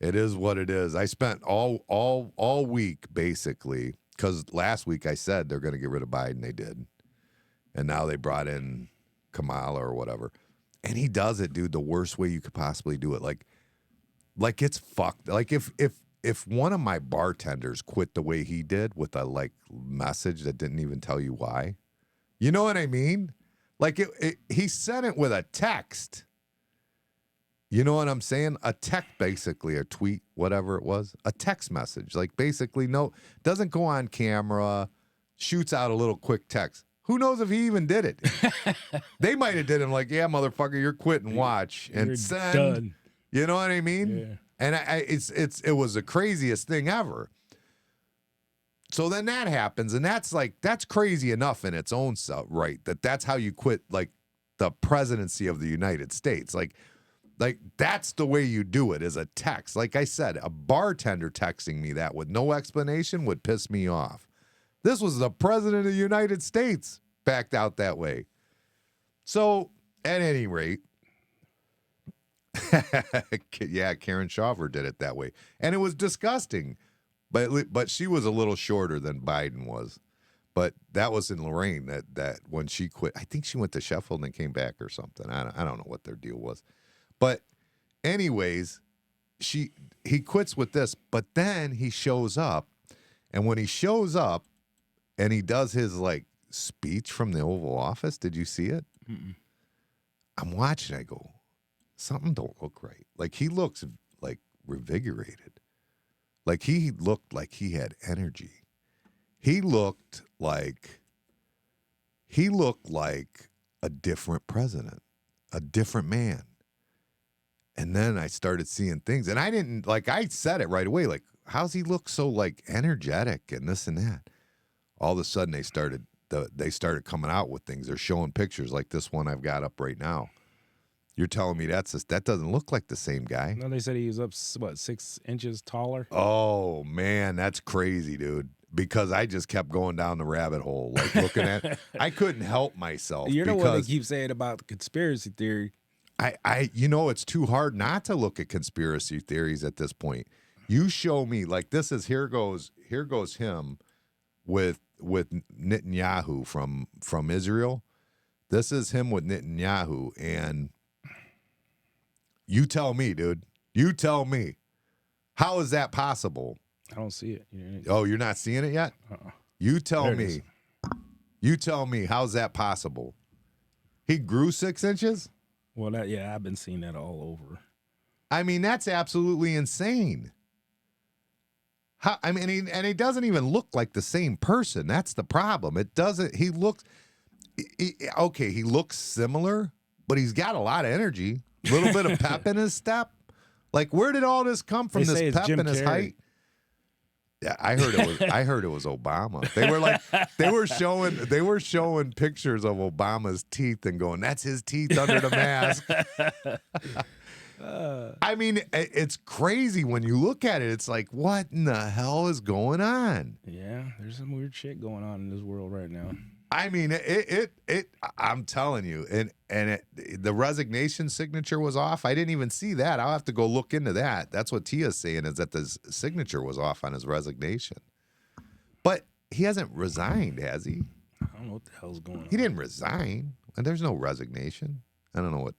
[SPEAKER 1] it is what it is. I spent all week basically, because last week I said they're going to get rid of Biden. They did. And now they brought in Kamala or whatever. And he does it, dude, the worst way you could possibly do it. Like it's fucked. Like if one of my bartenders quit the way he did with a message that didn't even tell you why, you know what I mean? Like he sent it with a text. You know what I'm saying? A text, basically, a tweet, whatever it was, a text message. Like basically, no, doesn't go on camera, shoots out a little quick text. Who knows if he even did it? They might have did him like, yeah, motherfucker, you're quitting. Watch and
[SPEAKER 2] You're
[SPEAKER 1] send.
[SPEAKER 2] done.
[SPEAKER 1] You know what I mean?
[SPEAKER 2] Yeah.
[SPEAKER 1] And it was the craziest thing ever. So then that happens, and that's crazy enough in its own self, right? That's how you quit like the presidency of the United States. Like that's the way you do it, is a text. Like I said, a bartender texting me that with no explanation would piss me off. This was the president of the United States backed out that way. So at any rate, yeah, Karen Schaufer did it that way. And it was disgusting. But she was a little shorter than Biden was. But that was in Lorraine that when she quit. I think she went to Sheffield and came back or something. I don't know what their deal was. But anyways, he quits with this, but then he shows up. And when he shows up and he does his speech from the Oval Office, did you see it?
[SPEAKER 2] Mm-mm.
[SPEAKER 1] I'm watching. I go, something don't look right. Like he looks revigorated. Like he looked like he had energy. He looked like a different president, a different man. And then I started seeing things, and I didn't I said it right away. Like, how's he look so energetic and this and that? All of a sudden they started coming out with things. They're showing pictures like this one I've got up right now. You're telling me that doesn't look like the same guy?
[SPEAKER 2] No, they said he was up 6 inches taller.
[SPEAKER 1] Oh man, that's crazy, dude. Because I just kept going down the rabbit hole, looking at. I couldn't help myself.
[SPEAKER 2] You're the one that keeps saying about the conspiracy theory.
[SPEAKER 1] It's too hard not to look at conspiracy theories at this point. You show me this is here goes him with Netanyahu from Israel. This is him with Netanyahu, and you tell me, dude. You tell me. How is that possible?
[SPEAKER 2] I don't see it.
[SPEAKER 1] Oh, you're not seeing it yet? You tell me. You tell me. How's that possible? He grew 6 inches?
[SPEAKER 2] Well, I've been seeing that all over.
[SPEAKER 1] I mean, that's absolutely insane. He doesn't even look like the same person. That's the problem. It doesn't. He looks. He looks similar, but he's got a lot of energy. A little bit of pep in his step. Where did all this come from? This pep in his height. Yeah, I heard it was Obama. They were showing pictures of Obama's teeth and going, "That's his teeth under the mask." It's crazy when you look at it. It's like, what in the hell is going on?
[SPEAKER 2] Yeah, there's some weird shit going on in this world right now.
[SPEAKER 1] I'm telling you, the resignation signature was off. I didn't even see that. I'll have to go look into that. That's what Tia's saying, is that the signature was off on his resignation. But he hasn't resigned, has he?
[SPEAKER 2] I don't know what the hell's going on.
[SPEAKER 1] He didn't resign, and there's no resignation. I don't know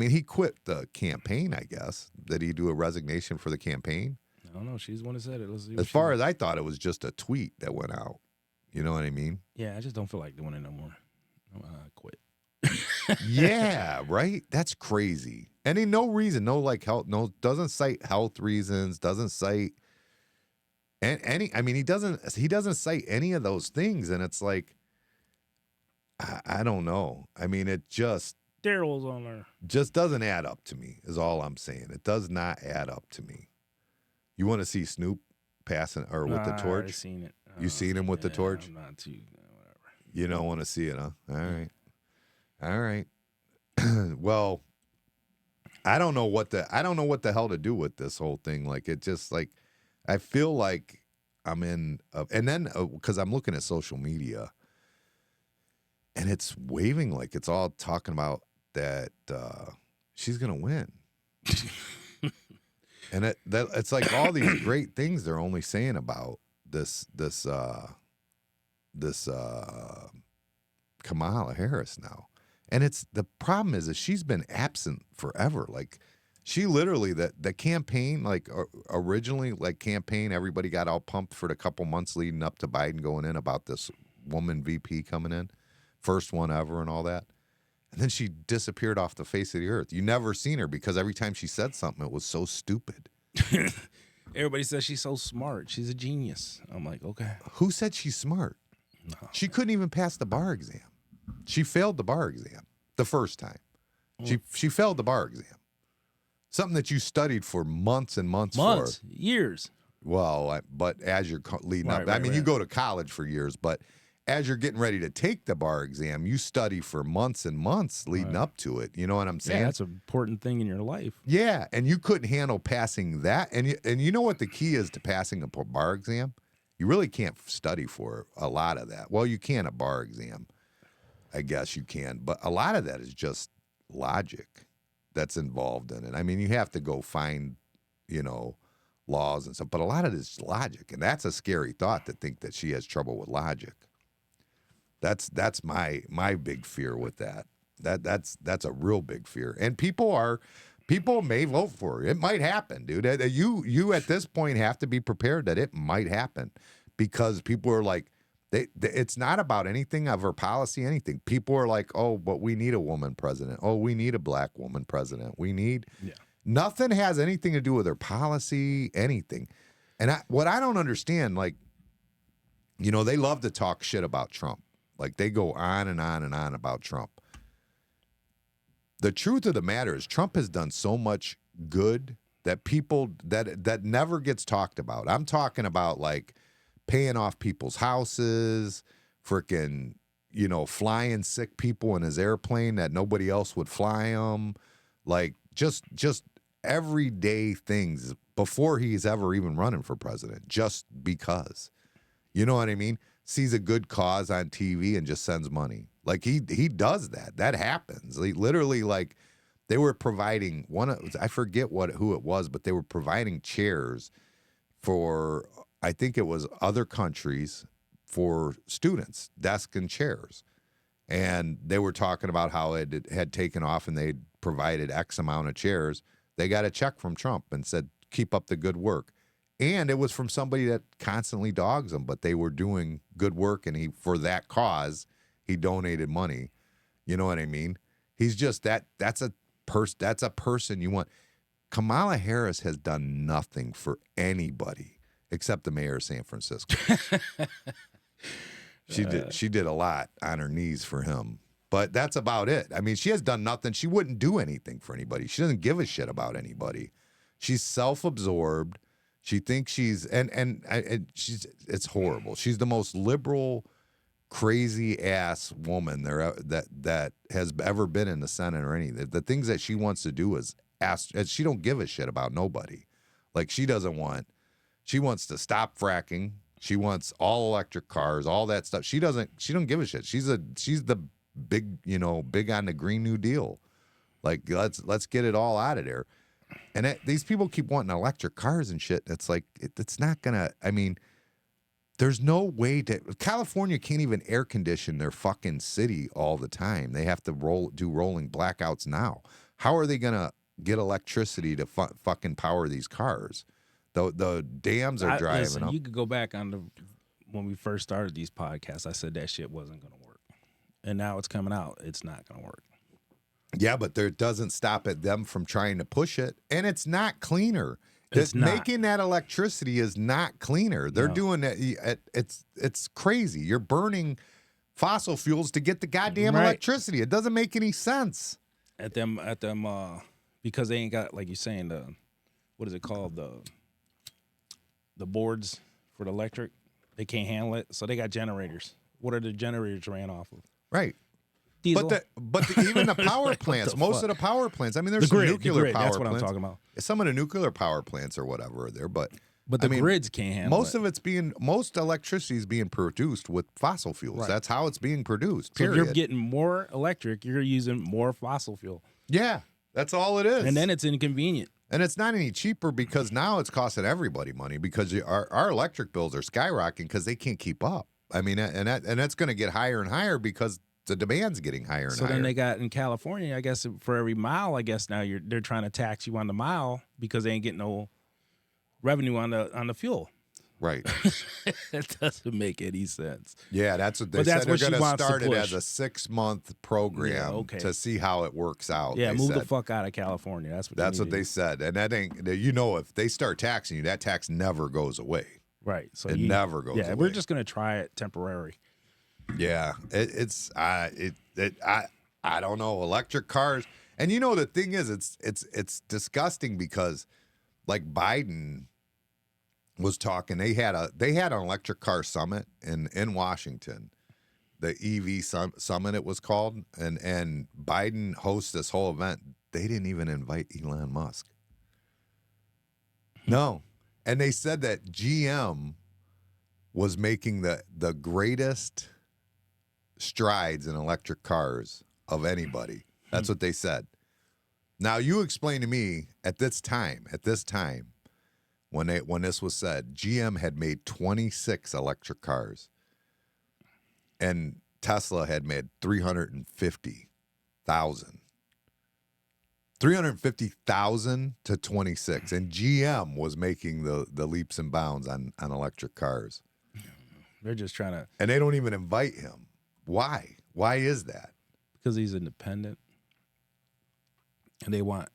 [SPEAKER 1] he quit the campaign, I guess. Did he do a resignation for the campaign?
[SPEAKER 2] I don't know. She's the one that said it. Let's see.
[SPEAKER 1] As far as I thought, it was just a tweet that went out. You know what I mean?
[SPEAKER 2] Yeah, I just don't feel like doing it no more. Quit.
[SPEAKER 1] Yeah, right? That's crazy. And no reason, health, doesn't cite health reasons, doesn't cite he doesn't cite any of those things, and it's like, I don't know. It just
[SPEAKER 2] Daryl's on there.
[SPEAKER 1] Just doesn't add up to me, is all I'm saying. It does not add up to me. You want to see Snoop passing or with the torch?
[SPEAKER 2] I've seen it.
[SPEAKER 1] You seen him with the torch?
[SPEAKER 2] I'm not too, whatever.
[SPEAKER 1] You don't want to see it, huh? All right. Well, I don't know what the hell to do with this whole thing. I feel like and then because I'm looking at social media, and it's waving like it's all talking about that she's gonna win. And it's like all these great things they're only saying about this Kamala Harris now. And the problem is she's been absent forever. Like she literally, the campaign, like originally, like campaign, everybody got all pumped for the couple months leading up to Biden going in about this woman VP coming in, first one ever and all that. And then she disappeared off the face of the earth. You never seen her because every time she said something, it was so stupid.
[SPEAKER 2] Everybody says she's so smart. She's a genius. I'm like, okay.
[SPEAKER 1] Who said she's smart?
[SPEAKER 2] No.
[SPEAKER 1] She couldn't even pass the bar exam. She failed the bar exam the first time. She failed the bar exam. Something that you studied for months and months for.
[SPEAKER 2] Years.
[SPEAKER 1] Well, but as you're leading up, I mean, you go to college for years, but as you're getting ready to take the bar exam, you study for months and months leading up to it. You know what I'm saying?
[SPEAKER 2] Yeah, that's an important thing in your life.
[SPEAKER 1] Yeah, and you couldn't handle passing that. And you know what the key is to passing a bar exam? You really can't study for a lot of that. Well, you can a bar exam. I guess you can. But a lot of that is just logic that's involved in it. I mean, you have to go find, laws and stuff. But a lot of it is logic. And that's a scary thought to think that she has trouble with logic. That's my big fear with that. That's a real big fear. And people may vote for her. It might happen, dude. You at this point have to be prepared that it might happen because people are like, it's not about anything of her policy, anything. People are like, oh, but we need a woman president. Oh, we need a black woman president. Nothing has anything to do with her policy, anything. And what I don't understand, like, they love to talk shit about Trump. Like they go on and on and on about Trump. The truth of the matter is Trump has done so much good that people that never gets talked about. I'm talking about like paying off people's houses, freaking, flying sick people in his airplane that nobody else would fly them. Like just everyday things before he's ever even running for president, just because. You know what I mean? Sees a good cause on TV and just sends money. Like he does that. That happens. Literally, like they were providing I forget who it was, but they were providing chairs for, I think it was other countries for students, desk and chairs. And they were talking about how it had taken off and they provided X amount of chairs. They got a check from Trump and said, keep up the good work. And it was from somebody that constantly dogs them, but they were doing good work, and for that cause, he donated money. You know what I mean? He's just that's a person you want. Kamala Harris has done nothing for anybody except the mayor of San Francisco. She did a lot on her knees for him, but that's about it. I mean, she has done nothing. She wouldn't do anything for anybody. She doesn't give a shit about anybody. She's self-absorbed. She thinks she's and it's horrible. She's the most liberal, crazy ass woman that has ever been in the Senate or anything. The things that she wants to do is ask. She don't give a shit about nobody. Like she wants to stop fracking. She wants all electric cars, all that stuff. She don't give a shit. She's the big on the Green New Deal. Like let's get it all out of there. And these people keep wanting electric cars and shit. It's like, it's not going to, I mean, there's no way California can't even air condition their fucking city all the time. They have to do rolling blackouts now. How are they going to get electricity to fucking power these cars? The dams are driving up.
[SPEAKER 2] You could go back on when we first started these podcasts, I said that shit wasn't going to work. And now it's coming out. It's not going to work.
[SPEAKER 1] Yeah, but there doesn't stop them from trying to push it, and it's not cleaner.
[SPEAKER 2] It's not.
[SPEAKER 1] Making that electricity is not cleaner. They're doing it. It's crazy. You're burning fossil fuels to get the goddamn electricity. It doesn't make any sense.
[SPEAKER 2] At them, because they ain't got, like you're saying, what is it called, the boards for the electric. They can't handle it, so they got generators. What are the generators ran off of?
[SPEAKER 1] Right.
[SPEAKER 2] Diesel.
[SPEAKER 1] But even the power plants, most of the power plants. I mean, there's some nuclear power plants.
[SPEAKER 2] That's what I'm talking about.
[SPEAKER 1] Some of the nuclear power plants or whatever are there, but
[SPEAKER 2] But the grids can't handle
[SPEAKER 1] most
[SPEAKER 2] it.
[SPEAKER 1] of it's most electricity is being produced with fossil fuels.
[SPEAKER 2] Right.
[SPEAKER 1] That's how it's being produced.
[SPEAKER 2] So
[SPEAKER 1] Period.
[SPEAKER 2] if you're getting more electric, you're using more fossil fuel.
[SPEAKER 1] Yeah, that's all it is.
[SPEAKER 2] And then it's inconvenient.
[SPEAKER 1] And it's not any cheaper because now it's costing everybody money because our electric bills are skyrocketing because they can't keep up. I mean, and that's going to get higher and higher because the demand's getting higher and
[SPEAKER 2] So
[SPEAKER 1] higher.
[SPEAKER 2] then they got in California, I guess for every mile, I guess now they're trying to tax you on the mile because they ain't getting no revenue on the fuel.
[SPEAKER 1] Right.
[SPEAKER 2] That doesn't make any sense.
[SPEAKER 1] Yeah, that's what they
[SPEAKER 2] But that's
[SPEAKER 1] said. They're
[SPEAKER 2] what she
[SPEAKER 1] going to
[SPEAKER 2] wants to
[SPEAKER 1] start it
[SPEAKER 2] push.
[SPEAKER 1] as a 6-month program
[SPEAKER 2] Yeah, okay.
[SPEAKER 1] to see how it works out.
[SPEAKER 2] Yeah,
[SPEAKER 1] they
[SPEAKER 2] move the
[SPEAKER 1] said.
[SPEAKER 2] fuck out of California. That's what.
[SPEAKER 1] That's
[SPEAKER 2] you
[SPEAKER 1] what
[SPEAKER 2] need to
[SPEAKER 1] they
[SPEAKER 2] do.
[SPEAKER 1] said. And that ain't, if they start taxing you, that tax never goes away.
[SPEAKER 2] Right. So
[SPEAKER 1] It never goes
[SPEAKER 2] Yeah,
[SPEAKER 1] away.
[SPEAKER 2] we're just gonna try it temporary.
[SPEAKER 1] Yeah, I don't know, electric cars. And you know the thing is, it's disgusting because like Biden was talking. They had an electric car summit in Washington, the EV summit it was called, and Biden hosts this whole event. They didn't even invite Elon Musk. No, and they said that GM was making the greatest strides in electric cars of anybody. That's what they said. Now you explain to me at this time when this was said, GM had made 26 electric cars and Tesla had made 350,000. 350,000 to 26, and GM was making the leaps and bounds on electric cars.
[SPEAKER 2] They're just trying to,
[SPEAKER 1] And they don't even invite him. Why? Why is that?
[SPEAKER 2] because he's independent, and they want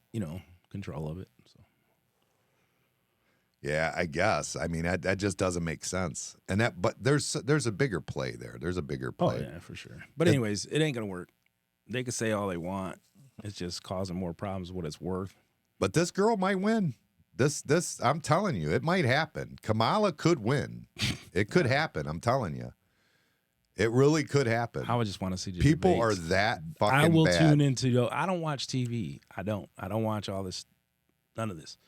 [SPEAKER 2] control of it. So
[SPEAKER 1] Yeah, I guess. I mean, that just doesn't make sense. But there's a bigger play there. There's a bigger
[SPEAKER 2] oh
[SPEAKER 1] play.
[SPEAKER 2] yeah, for sure. But anyways, it ain't gonna work. They can say all they want. It's just causing more problems than what it's worth.
[SPEAKER 1] But this girl might win. This I'm telling you, it might happen. Kamala could win. It could happen. I'm telling you. It really could happen.
[SPEAKER 2] I would just want to see the
[SPEAKER 1] People
[SPEAKER 2] debates.
[SPEAKER 1] are that fucking
[SPEAKER 2] I will
[SPEAKER 1] bad.
[SPEAKER 2] tune into. I don't watch TV. I don't watch all this. None of this.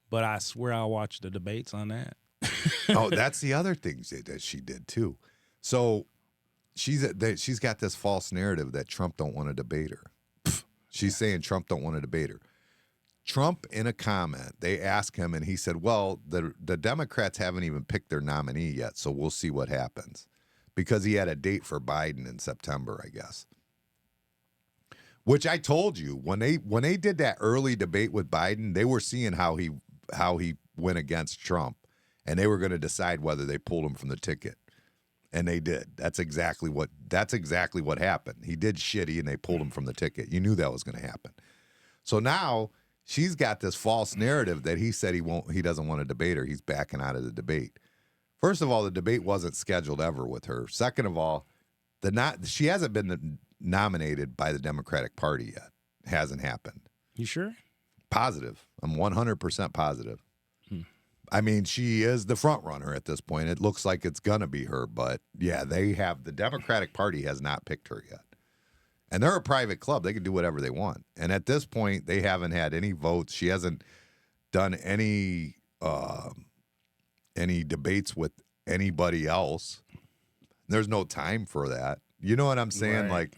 [SPEAKER 2] But I swear I'll watch the debates on that.
[SPEAKER 1] Oh, that's the other thing that she did too. So she's got this false narrative that Trump don't want to debate her. She's saying Trump don't want to debate her. Trump, in a comment, they asked him, and he said, well, the Democrats haven't even picked their nominee yet, so we'll see what happens. Because he had a date for Biden in September, I guess. Which I told you, when they did that early debate with Biden, they were seeing how he went against Trump, and they were going to decide whether they pulled him from the ticket. And they did. That's exactly what happened. He did shitty and they pulled him from the ticket. You knew that was going to happen. So now she's got this false narrative that he said he doesn't want to debate her. He's backing out of the debate. First of all, the debate wasn't scheduled ever with her. Second of all, she hasn't been nominated by the Democratic Party yet. It hasn't happened.
[SPEAKER 2] You sure?
[SPEAKER 1] Positive. I'm 100% positive. I mean, she is the front runner at this point. It looks like it's going to be her, but yeah, the Democratic Party has not picked her yet. And they're a private club. They can do whatever they want. And at this point, they haven't had any votes. She hasn't done any debates with anybody else. There's no time for that. You know what I'm saying?
[SPEAKER 2] Right.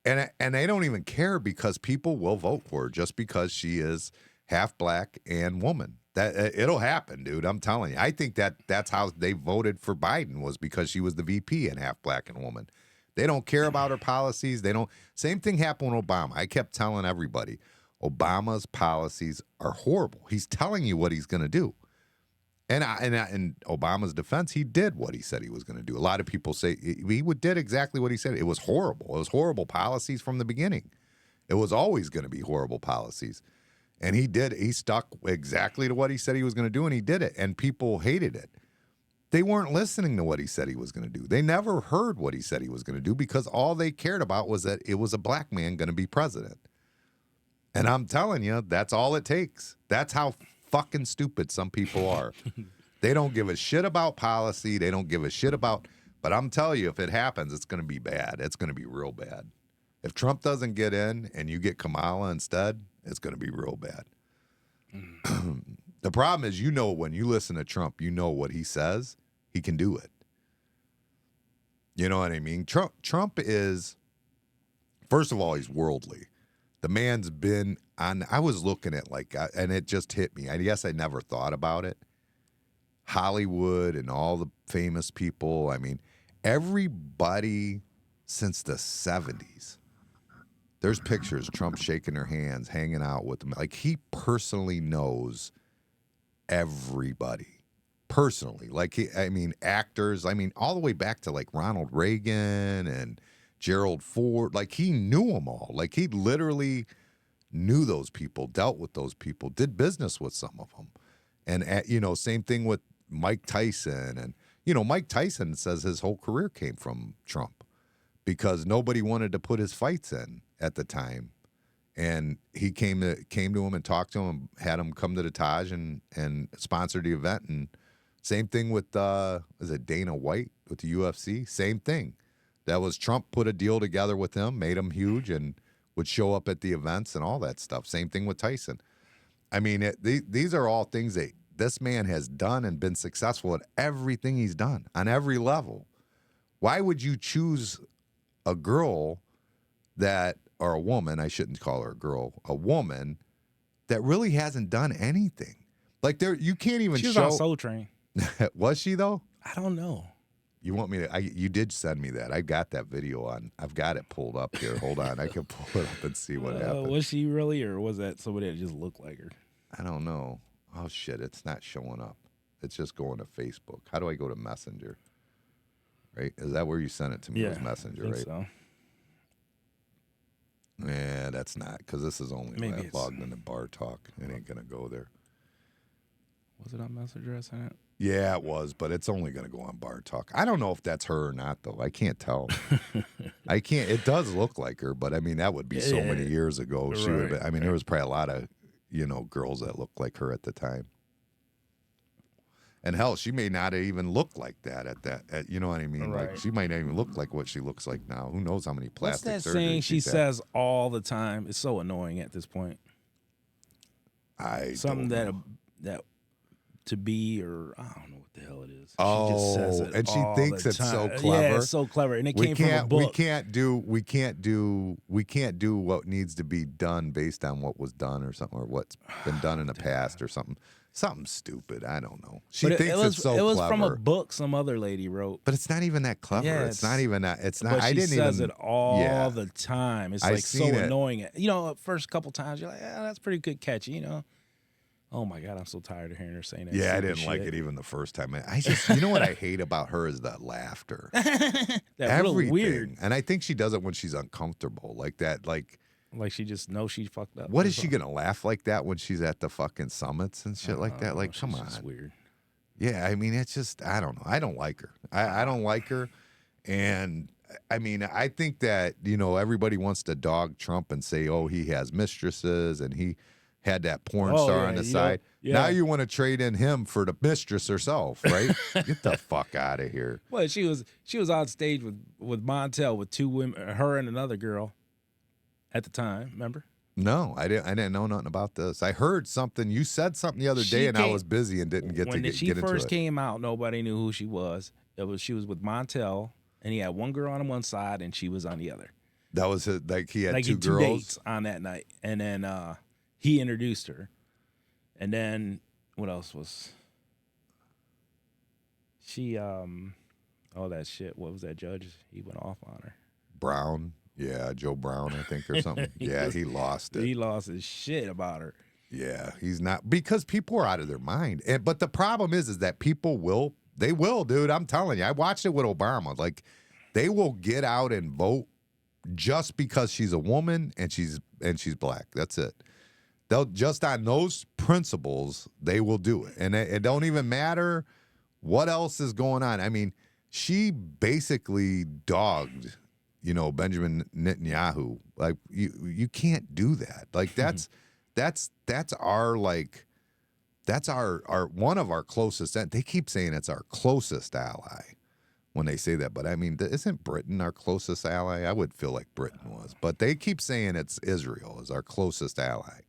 [SPEAKER 1] Like, and they don't even care because people will vote for her just because she is half black and woman. That it'll happen, dude. I'm telling you. I think that's how they voted for Biden, was because she was the VP and half black and woman. They don't care about her policies. They don't. Same thing happened with Obama. I kept telling everybody, Obama's policies are horrible. He's telling you what he's going to do. And in Obama's defense, he did what he said he was going to do. A lot of people say he did exactly what he said. It was horrible. It was horrible policies from the beginning. It was always going to be horrible policies. And he stuck exactly to what he said he was going to do, and he did it. And people hated it. They weren't listening to what he said he was going to do. They never heard what he said he was going to do because all they cared about was that it was a black man going to be president. And I'm telling you, that's all it takes. That's how fucking stupid some people are. They don't give a shit about policy. They don't give a shit about, but I'm telling you, if it happens, it's going to be bad. It's going to be real bad. If Trump doesn't get in and you get Kamala instead, it's going to be real bad. The problem is, when you listen to Trump, what he says, he can do it. You know what I mean? Trump is, first of all, he's worldly. The man's been on, I was looking at and it just hit me. I guess I never thought about it. Hollywood and all the famous people. I mean, everybody since the 70s. There's pictures, Trump shaking their hands, hanging out with them. Like, he personally knows everybody. Personally. Actors. All the way back to, like, Ronald Reagan and Gerald Ford. Like, he knew them all. Like, he literally knew those people, dealt with those people, did business with some of them. And, same thing with Mike Tyson. And, Mike Tyson says his whole career came from Trump because nobody wanted to put his fights in at the time. And he came to him and talked to him and had him come to the Taj and sponsored the event. And same thing with, is it Dana White with the UFC? Same thing. That was Trump put a deal together with him, made him huge, and would show up at the events and all that stuff. Same thing with Tyson. These are all things that this man has done and been successful at everything he's done on every level. Why would you choose a girl or a woman, I shouldn't call her a girl, a woman that really hasn't done anything? Like, you can't even
[SPEAKER 2] She was
[SPEAKER 1] show.
[SPEAKER 2] on Soul Train.
[SPEAKER 1] Was she, though?
[SPEAKER 2] I don't know.
[SPEAKER 1] You want me to? You did send me that. I got that video on. I've got it pulled up here. Hold on. I can pull it up and see what happened.
[SPEAKER 2] Was she really, or was that somebody that just looked like her?
[SPEAKER 1] I don't know. Oh, shit. It's not showing up. It's just going to Facebook. How do I go to Messenger? Right? Is that where you sent it to me?
[SPEAKER 2] Yeah,
[SPEAKER 1] It was Messenger,
[SPEAKER 2] I think
[SPEAKER 1] right?
[SPEAKER 2] so.
[SPEAKER 1] Yeah, that's not, because this is only
[SPEAKER 2] Maybe it's
[SPEAKER 1] logged into Bar Talk. It ain't going to go there.
[SPEAKER 2] Was it on Messenger I sent it?
[SPEAKER 1] Yeah, it was, but it's only going to go on Bar Talk. I don't know if that's her or not, though. I can't tell. I can't. It does look like her, but that would be so many years ago. She would have been, there was probably a lot of, girls that looked like her at the time. And hell, she may not even look like that you know what I mean?
[SPEAKER 2] Right.
[SPEAKER 1] Like, she might not even look like what she looks like now. Who knows how many plastic surgeries
[SPEAKER 2] What's that saying she
[SPEAKER 1] she's had.
[SPEAKER 2] says all the time? It's so annoying at this point. Something that to be, or I don't know what the hell it is.
[SPEAKER 1] Oh,
[SPEAKER 2] she just says it
[SPEAKER 1] and she
[SPEAKER 2] all
[SPEAKER 1] thinks
[SPEAKER 2] the
[SPEAKER 1] it's
[SPEAKER 2] time.
[SPEAKER 1] so clever.
[SPEAKER 2] Yeah, it's so clever, and it came from a book.
[SPEAKER 1] We can't do what needs to be done based on what was done or something, or what's been done in the past or something. Something stupid. I don't know. She thinks it's so clever.
[SPEAKER 2] It was from a book some other lady wrote.
[SPEAKER 1] But it's not even that clever.
[SPEAKER 2] Yeah,
[SPEAKER 1] it's not even that. It's not.
[SPEAKER 2] But
[SPEAKER 1] I didn't
[SPEAKER 2] she says it all the time. It's like so annoying. At first couple times you're like, yeah, that's pretty good catchy. Oh my God, I'm so tired of hearing her saying that.
[SPEAKER 1] Yeah, I didn't like it even the first time. I just, what I hate about her is that laughter.
[SPEAKER 2] That's real weird.
[SPEAKER 1] And I think she does it when she's uncomfortable, like that. Like
[SPEAKER 2] she just knows she fucked up.
[SPEAKER 1] What is she gonna laugh like that when she's at the fucking summits and shit like that? Like, come on.
[SPEAKER 2] It's weird.
[SPEAKER 1] Yeah, it's just, I don't know. I don't like her. I don't like her. And I think that, everybody wants to dog Trump and say, oh, he has mistresses and he had that porn star on the side. Now you want to trade in him for the mistress herself, right? Get the fuck out of here.
[SPEAKER 2] Well, she was on stage with Montel with two women, her and another girl at the time, remember?
[SPEAKER 1] No, I didn't know nothing about this. I heard something. You said something the other day, and I was busy and didn't get into it.
[SPEAKER 2] When she first came out, nobody knew who she was. She was with Montel, and he had one girl on one side, and she was on the other.
[SPEAKER 1] That was it. Like, he had two
[SPEAKER 2] two
[SPEAKER 1] girls
[SPEAKER 2] dates on that night, and then he introduced her, and then what else was she? That shit. What was that judge? He went off on her.
[SPEAKER 1] Brown. Yeah, Joe Brown, I think, or something. He lost it.
[SPEAKER 2] He lost his shit about her.
[SPEAKER 1] Yeah, he's not, because people are out of their mind. But the problem is that people will, dude. I'm telling you, I watched it with Obama. Like, they will get out and vote just because she's a woman and she's black. That's it. They'll just on those principles, they will do it, and it don't even matter what else is going on. She basically dogged, Benjamin Netanyahu. Like, you can't do that. Like, that's our, like, that's our one of our closest. They keep saying it's our closest ally when they say that, but isn't Britain our closest ally? I would feel like Britain was, but they keep saying it's Israel is our closest ally.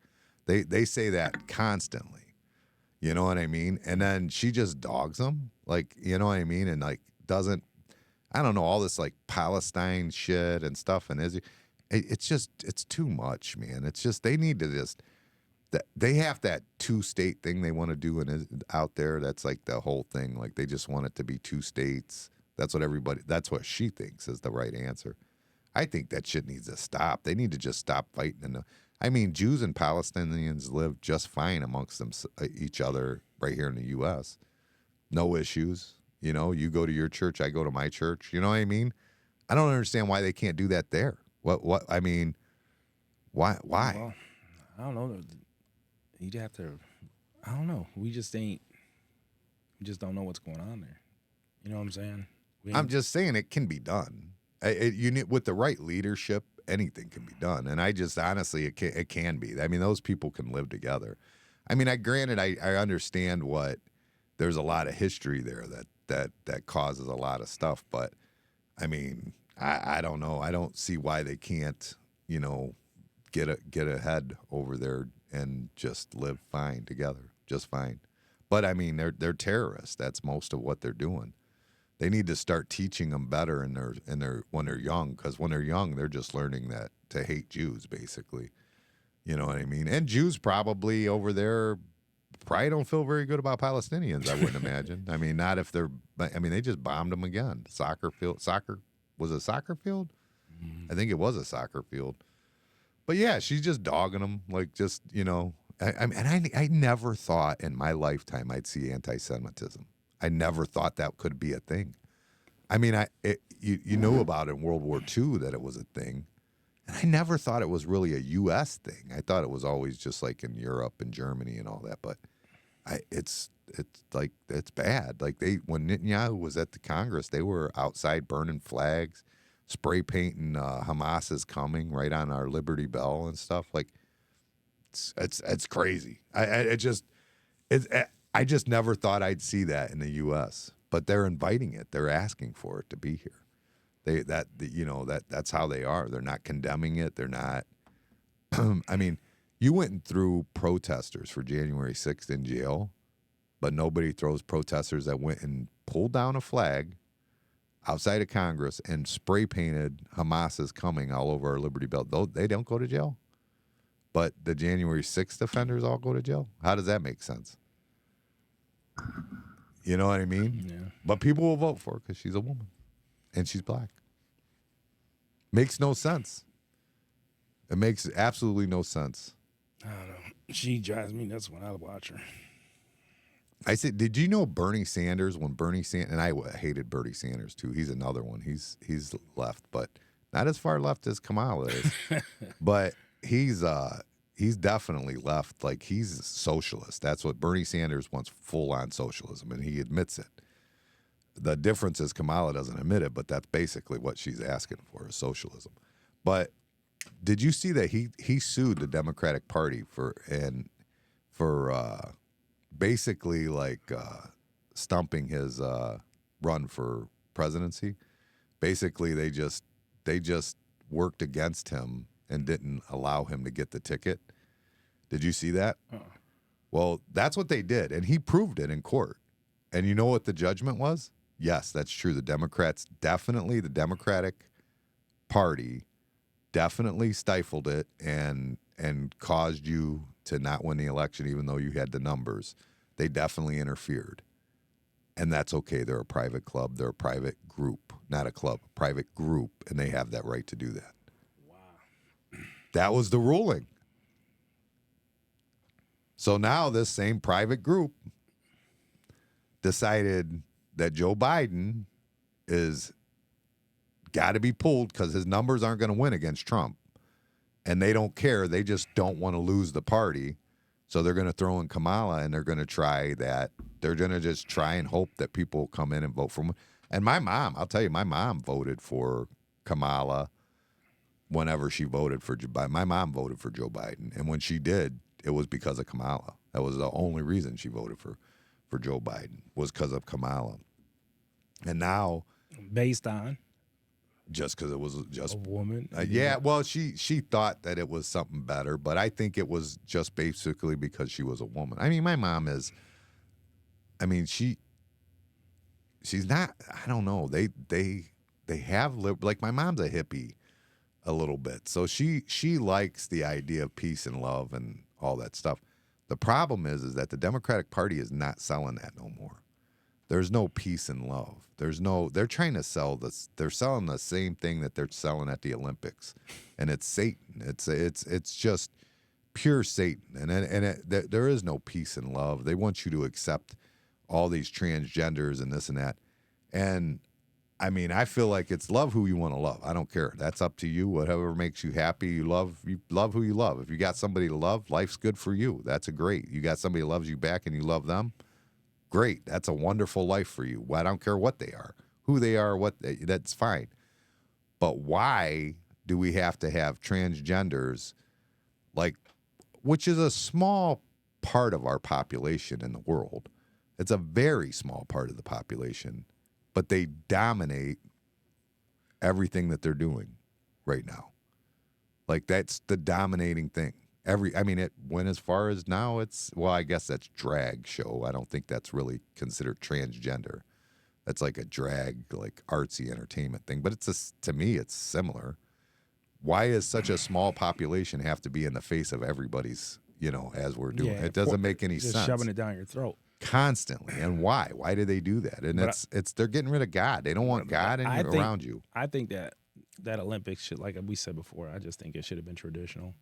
[SPEAKER 1] They say that constantly. You know what I mean? And then she just dogs them, like, you know what I mean? And like doesn't, I don't know, all this like Palestine shit and stuff. And it's just, it's too much, man. It's just, they need to just, they have that 2-state thing they want to do out there. That's like the whole thing. Like they just want it to be 2 states. That's what she thinks is the right answer. I think that shit needs to stop. They need to just stop fighting. I mean, Jews and Palestinians live just fine amongst each other right here in the U.S. No issues. You know, you go to your church, I go to my church. You know what I mean? I don't understand why they can't do that there. I mean, why?
[SPEAKER 2] Well, I don't know. You'd have to, I don't know. We just don't know what's going on there. You know what I'm saying?
[SPEAKER 1] I'm just saying it can be done. You need, with the right leadership, anything can be done. And I just honestly, it can be. I mean, those people can live together. I mean, granted, I understand there's a lot of history there that causes a lot of stuff. But I mean, I don't know. I don't see why they can't, you know, get ahead over there and just live fine together, just fine. But I mean, they're terrorists. That's most of what they're doing. They need to start teaching them better when they're young, because when they're young, they're just learning that to hate Jews, basically. You know what I mean? And Jews probably over there probably don't feel very good about Palestinians, I wouldn't imagine. I mean, not if they're. I mean, they just bombed them again. Soccer was a soccer field? I think it was a soccer field. But yeah, she's just dogging them, like just, you know. I never thought in my lifetime I'd see anti-Semitism. I never thought that could be a thing. I mean, you knew about it in World War II that it was a thing, and I never thought it was really a U.S. thing. I thought it was always just like in Europe and Germany and all that. But it's like it's bad. Like when Netanyahu was at the Congress, they were outside burning flags, spray painting Hamas is coming right on our Liberty Bell and stuff. Like it's crazy. I just never thought I'd see that in the U.S. But they're inviting it. They're asking for it to be here. That's how they are. They're not condemning it. They're not. I mean, you went through protesters for January 6th in jail, but nobody throws protesters that went and pulled down a flag outside of Congress and spray painted Hamas is coming all over our Liberty Bell. They don't go to jail, but the January 6th offenders all go to jail. How does that make sense? You know what I mean?
[SPEAKER 2] Yeah.
[SPEAKER 1] But people will vote for her because she's a woman and she's black. Makes no sense. It makes absolutely no sense.
[SPEAKER 2] I don't know. She drives me nuts when I watch her.
[SPEAKER 1] I said, did you know Bernie Sanders, and I hated Bernie Sanders too. He's another one. He's left, but not as far left as Kamala is. But he's definitely left. Like, he's a socialist. That's what Bernie Sanders wants, full on socialism, and he admits it. The difference is Kamala doesn't admit it, but that's basically what she's asking for, is socialism. But did you see that he sued the Democratic Party for basically like stumping his run for presidency? Basically, they just worked against him and didn't allow him to get the ticket. Did you see that? Well, that's what they did, and he proved it in court. And you know what the judgment was? Yes, that's true. The Democratic Party definitely stifled it and caused you to not win the election, even though you had the numbers. They definitely interfered. And that's okay. They're a private club. They're a private group, not a club, a private group, and they have that right to do that. Wow. That was the ruling. So now this same private group decided that Joe Biden is got to be pulled because his numbers aren't going to win against Trump. And they don't care. They just don't want to lose the party. So they're going to throw in Kamala, and they're going to try that. They're going to just try and hope that people will come in and vote for him. And my mom, I'll tell you, my mom voted for Kamala whenever she voted for Joe Biden. My mom voted for Joe Biden. And when she did, it was because of Kamala. That was the only reason she voted for Joe Biden, was because of Kamala. And now,
[SPEAKER 2] Based on?
[SPEAKER 1] Just because it was just
[SPEAKER 2] a woman.
[SPEAKER 1] Yeah, well, she thought that it was something better, but I think it was just basically because she was a woman. I mean, my mom is I mean, she's not. I don't know. They have lived like my mom's a hippie a little bit, so she likes the idea of peace and love and all that stuff. The problem is that the Democratic Party is not selling that no more. There's no peace and love. They're trying to sell this. They're selling the same thing that they're selling at the Olympics, and it's Satan. It's just pure Satan, there is no peace and love. They want you to accept all these transgenders and this and that, and I mean, I feel like it's love who you want to love. I don't care. That's up to you. Whatever makes you happy, you love who you love. If you got somebody to love, life's good for you. That's a great. You got somebody who loves you back and you love them. Great. That's a wonderful life for you. I don't care what they are, who they are, that's fine. But why do we have to have transgenders, like, which is a small part of our population in the world? It's a very small part of the population, but they dominate everything that they're doing right now. Like, that's the dominating thing. It went as far as now I guess that's drag show. I don't think that's really considered transgender. That's like a drag, like artsy entertainment thing. But to me, it's similar. Why is such a small population have to be in the face of everybody's, as we're doing? It doesn't make any
[SPEAKER 2] just
[SPEAKER 1] sense.
[SPEAKER 2] Shoving it down your throat.
[SPEAKER 1] Constantly. And why? Why do they do that? And they're getting rid of God. They don't want God around you.
[SPEAKER 2] I think that Olympics should, like we said before, I just think it should have been traditional.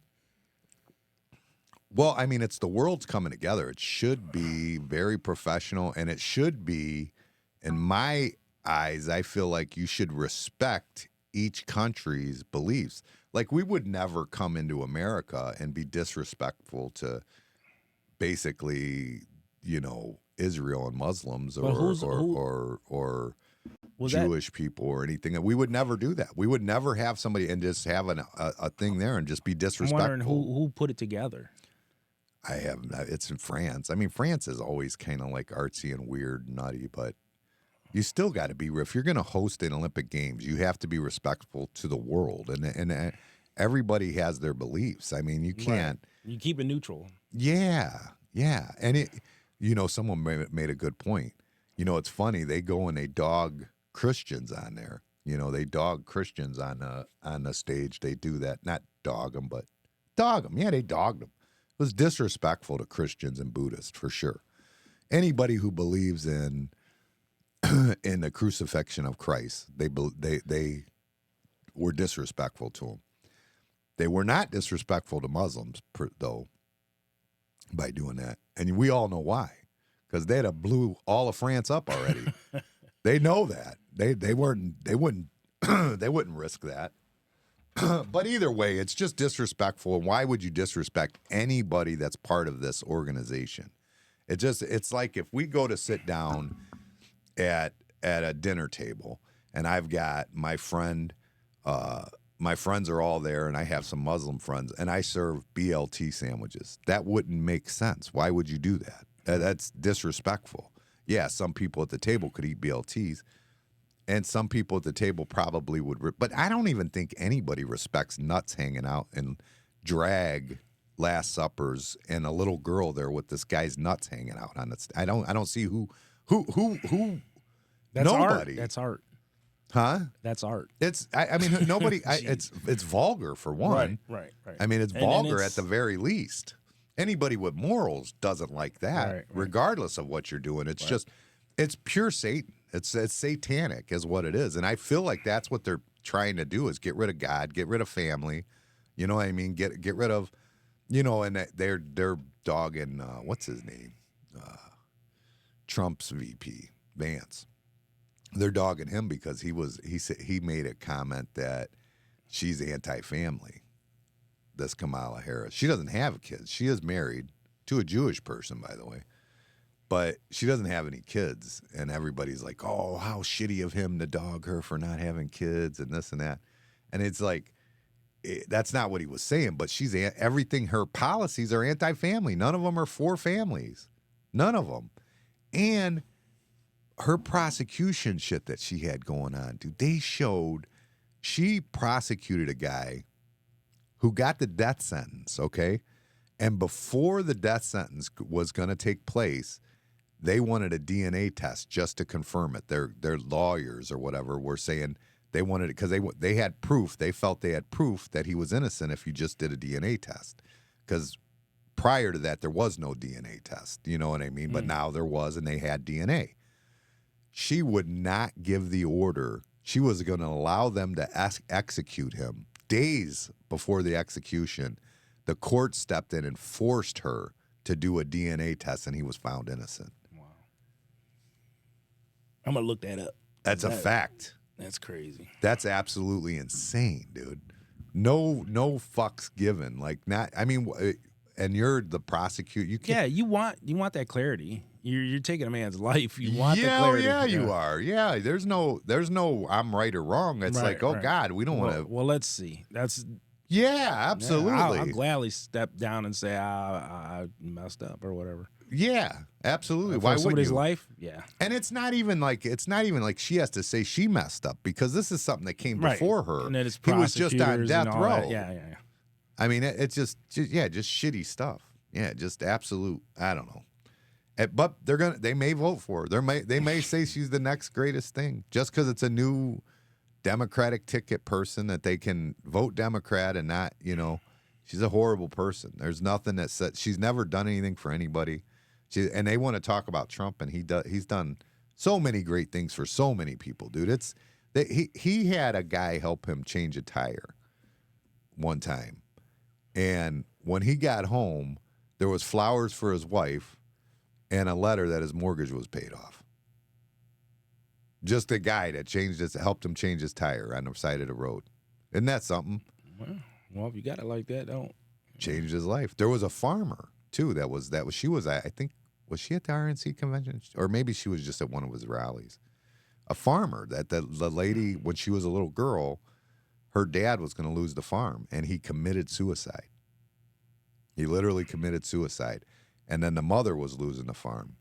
[SPEAKER 1] Well, I mean, it's the world's coming together. It should be very professional, and it should be, in my eyes, I feel like you should respect each country's beliefs. Like, we would never come into America and be disrespectful to basically, Israel and Muslims or Jewish people or anything. We would never do that. We would never have somebody and just have a thing there and just be disrespectful.
[SPEAKER 2] I'm wondering who put it together.
[SPEAKER 1] It's in France. I mean, France is always kind of like artsy and weird, nutty, but you still got to be, if you're going to host an Olympic Games, you have to be respectful to the world. And everybody has their beliefs. I mean, you can't.
[SPEAKER 2] Right. You keep it neutral.
[SPEAKER 1] Yeah. And someone made a good point. It's funny. They go and they dog Christians on there. They dog Christians on the stage. They do that. Not dog them, but dog them. Yeah, they dogged them. It was disrespectful to Christians and Buddhists, for sure. Anybody who believes in the crucifixion of Christ, they were disrespectful to him. They were not disrespectful to Muslims, though, by doing that. And we all know why. Because they'd have blew all of France up already. They know that. They wouldn't risk that. But either way, it's just disrespectful. And why would you disrespect anybody that's part of this organization? It's like if we go to sit down at a dinner table and I've got my friends are all there and I have some Muslim friends and I serve BLT sandwiches. That wouldn't make sense. Why would you do that? That's disrespectful. Yeah, some people at the table could eat BLTs. And some people at the table probably would, but I don't even think anybody respects nuts hanging out and drag Last Suppers and a little girl there with this guy's nuts hanging out on it. I don't see who.
[SPEAKER 2] That's
[SPEAKER 1] nobody.
[SPEAKER 2] Art. That's art.
[SPEAKER 1] Huh?
[SPEAKER 2] That's art.
[SPEAKER 1] I mean, nobody. It's vulgar for one.
[SPEAKER 2] Right.
[SPEAKER 1] I mean, it's vulgar at the very least. Anybody with morals doesn't like that,
[SPEAKER 2] right.
[SPEAKER 1] regardless of what you're doing. It's just, it's pure Satan. It's satanic is what it is. And I feel like that's what they're trying to do is get rid of God, get rid of family. You know what I mean? Get rid of, and they're dogging, what's his name? Trump's VP, Vance. They're dogging him because he made a comment that she's anti-family, this Kamala Harris. She doesn't have kids. She is married to a Jewish person, by the way. But she doesn't have any kids, and everybody's like, oh, how shitty of him to dog her for not having kids and this and that. And it's like, that's not what he was saying, but everything, her policies are anti-family. None of them are for families. None of them. And her prosecution shit that she had going on, dude, she prosecuted a guy who got the death sentence, okay? And before the death sentence was going to take place, they wanted a DNA test just to confirm it. Their lawyers or whatever were saying they wanted it because they had proof. They felt they had proof that he was innocent if you just did a DNA test. Because prior to that, there was no DNA test. You know what I mean? But now there was, and they had DNA. She would not give the order. She was going to allow them to execute him. Days before the execution, the court stepped in and forced her to do a DNA test, and he was found innocent.
[SPEAKER 2] Wow. I'm going to look that up.
[SPEAKER 1] That's a fact.
[SPEAKER 2] That's crazy.
[SPEAKER 1] That's absolutely insane, dude. No fucks given. Like, not, I mean, and you're the prosecutor. You can't.
[SPEAKER 2] Yeah, you want that clarity. You're taking a man's life. You want the
[SPEAKER 1] Yeah,
[SPEAKER 2] clarity.
[SPEAKER 1] yeah, you are. Yeah, there's no I'm right or wrong. It's
[SPEAKER 2] Right,
[SPEAKER 1] like, oh
[SPEAKER 2] right.
[SPEAKER 1] God, we don't want to.
[SPEAKER 2] Well, let's see. That's
[SPEAKER 1] Yeah, absolutely.
[SPEAKER 2] I'll gladly step down and say I messed up or whatever.
[SPEAKER 1] Yeah, absolutely.
[SPEAKER 2] For
[SPEAKER 1] Why wouldn't
[SPEAKER 2] somebody's
[SPEAKER 1] you?
[SPEAKER 2] life? Yeah.
[SPEAKER 1] And it's not even like she has to say she messed up, because this is something that came before her.
[SPEAKER 2] And then it's
[SPEAKER 1] He was just on
[SPEAKER 2] prosecutors
[SPEAKER 1] death
[SPEAKER 2] and all
[SPEAKER 1] row.
[SPEAKER 2] that. Yeah.
[SPEAKER 1] I mean, it's just shitty stuff. Yeah, just absolute. I don't know. But they may vote for her. They may say she's the next greatest thing just because it's a new Democratic ticket person that they can vote Democrat and not. She's a horrible person. There's nothing that says she's never done anything for anybody. And they want to talk about Trump, and he's done so many great things for so many people, dude. He had a guy help him change a tire one time, and when he got home, there was flowers for his wife and a letter that his mortgage was paid off. Just the guy that helped him change his tire on the side of the road. Isn't that something?
[SPEAKER 2] Well, if you got it like that, don't.
[SPEAKER 1] Changed his life. There was a farmer too. She was I think, was she at the RNC convention, or maybe she was just at one of his rallies? A farmer that the lady, when she was a little girl, her dad was going to lose the farm, and he committed suicide. He literally committed suicide. And then the mother was losing the farm.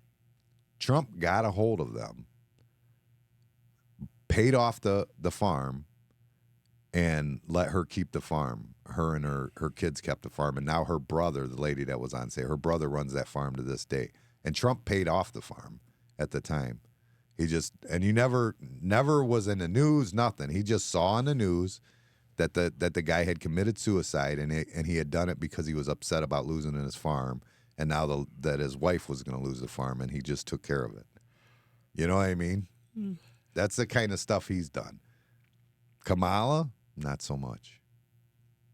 [SPEAKER 1] Trump got a hold of them, paid off the farm, and let her keep the farm. Her and her kids kept the farm. And now her brother, the lady that was on say, her brother runs that farm to this day. And Trump paid off the farm at the time. He never was in the news, nothing. He just saw on the news that the guy had committed suicide, and he had done it because he was upset about losing his farm. And now that his wife was going to lose the farm, and he just took care of it. You know what I mean? That's the kind of stuff he's done. Kamala, not so much.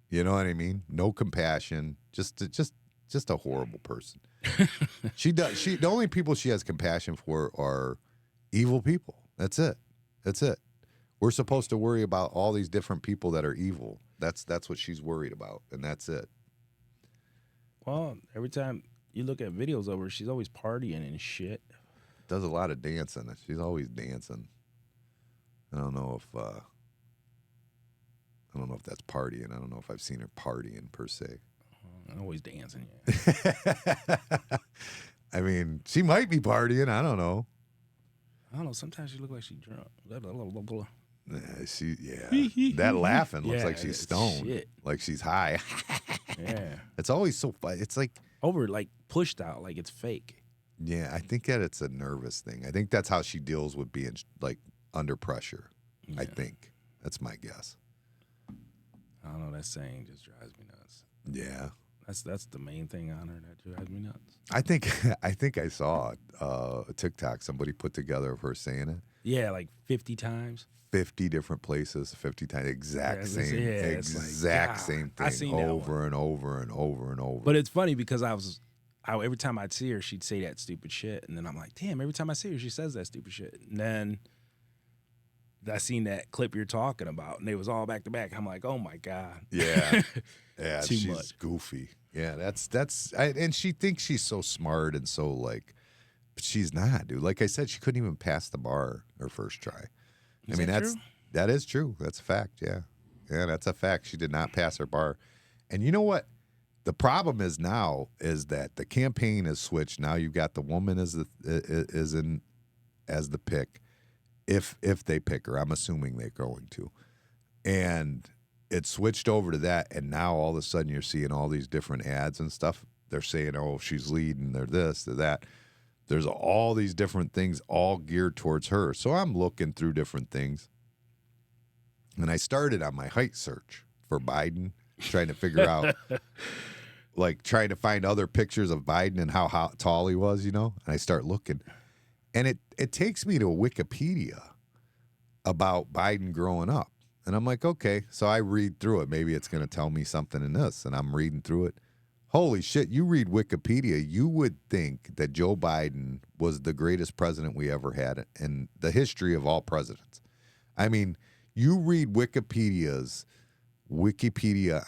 [SPEAKER 1] You know what I mean? No compassion. Just a horrible person. The only people she has compassion for are evil people. That's it. We're supposed to worry about all these different people that are evil. That's what she's worried about, and that's it.
[SPEAKER 2] Well, every time you look at videos of her, she's always partying and shit.
[SPEAKER 1] Does a lot of dancing. She's always dancing. I don't know if that's partying. I don't know if I've seen her partying per se.
[SPEAKER 2] Always dancing. Yeah.
[SPEAKER 1] I mean, she might be partying. I don't know.
[SPEAKER 2] Sometimes she looks like she's drunk.
[SPEAKER 1] That laughing looks
[SPEAKER 2] Yeah,
[SPEAKER 1] like she's stoned,
[SPEAKER 2] shit.
[SPEAKER 1] like she's high.
[SPEAKER 2] Yeah.
[SPEAKER 1] It's always so fun. It's like
[SPEAKER 2] pushed out, like it's fake.
[SPEAKER 1] Yeah, I think that it's a nervous thing. I think that's how she deals with being like under pressure.
[SPEAKER 2] Yeah.
[SPEAKER 1] I think that's my guess.
[SPEAKER 2] I don't know. That saying just drives me nuts.
[SPEAKER 1] Yeah,
[SPEAKER 2] that's the main thing on her that drives me nuts.
[SPEAKER 1] I think I saw a TikTok somebody put together of her saying it.
[SPEAKER 2] Yeah, like 50 times.
[SPEAKER 1] 50 different places, 50 times, exact same thing,
[SPEAKER 2] I seen
[SPEAKER 1] over and over and over and over.
[SPEAKER 2] But it's funny because every time I'd see her, she'd say that stupid shit, and then I'm like, damn, every time I see her, she says that stupid shit. And then I seen that clip you're talking about, and they was all back to back. I'm like, oh my God.
[SPEAKER 1] Yeah,
[SPEAKER 2] Too
[SPEAKER 1] she's
[SPEAKER 2] much.
[SPEAKER 1] goofy. Yeah, and she thinks she's so smart and so like, but she's not, dude. Like I said, she couldn't even pass the bar her first try.
[SPEAKER 2] Is that true?
[SPEAKER 1] That is true. That's a fact. Yeah, that's a fact. She did not pass her bar, and you know what? The problem is now is that the campaign is switched. Now you've got the woman as the pick, if they pick her. I'm assuming they're going to, and it switched over to that. And now all of a sudden you're seeing all these different ads and stuff. They're saying, "Oh, she's leading. They're this, they're that." There's all these different things all geared towards her. So I'm looking through different things. And I started on my height search for Biden, trying to figure out, like trying to find other pictures of Biden and how tall he was, you know? And I start looking. And it takes me to a Wikipedia about Biden growing up. And I'm like, okay. So I read through it. Maybe it's going to tell me something in this. And I'm reading through it. Holy shit, you read Wikipedia, you would think that Joe Biden was the greatest president we ever had in the history of all presidents. I mean, you read Wikipedia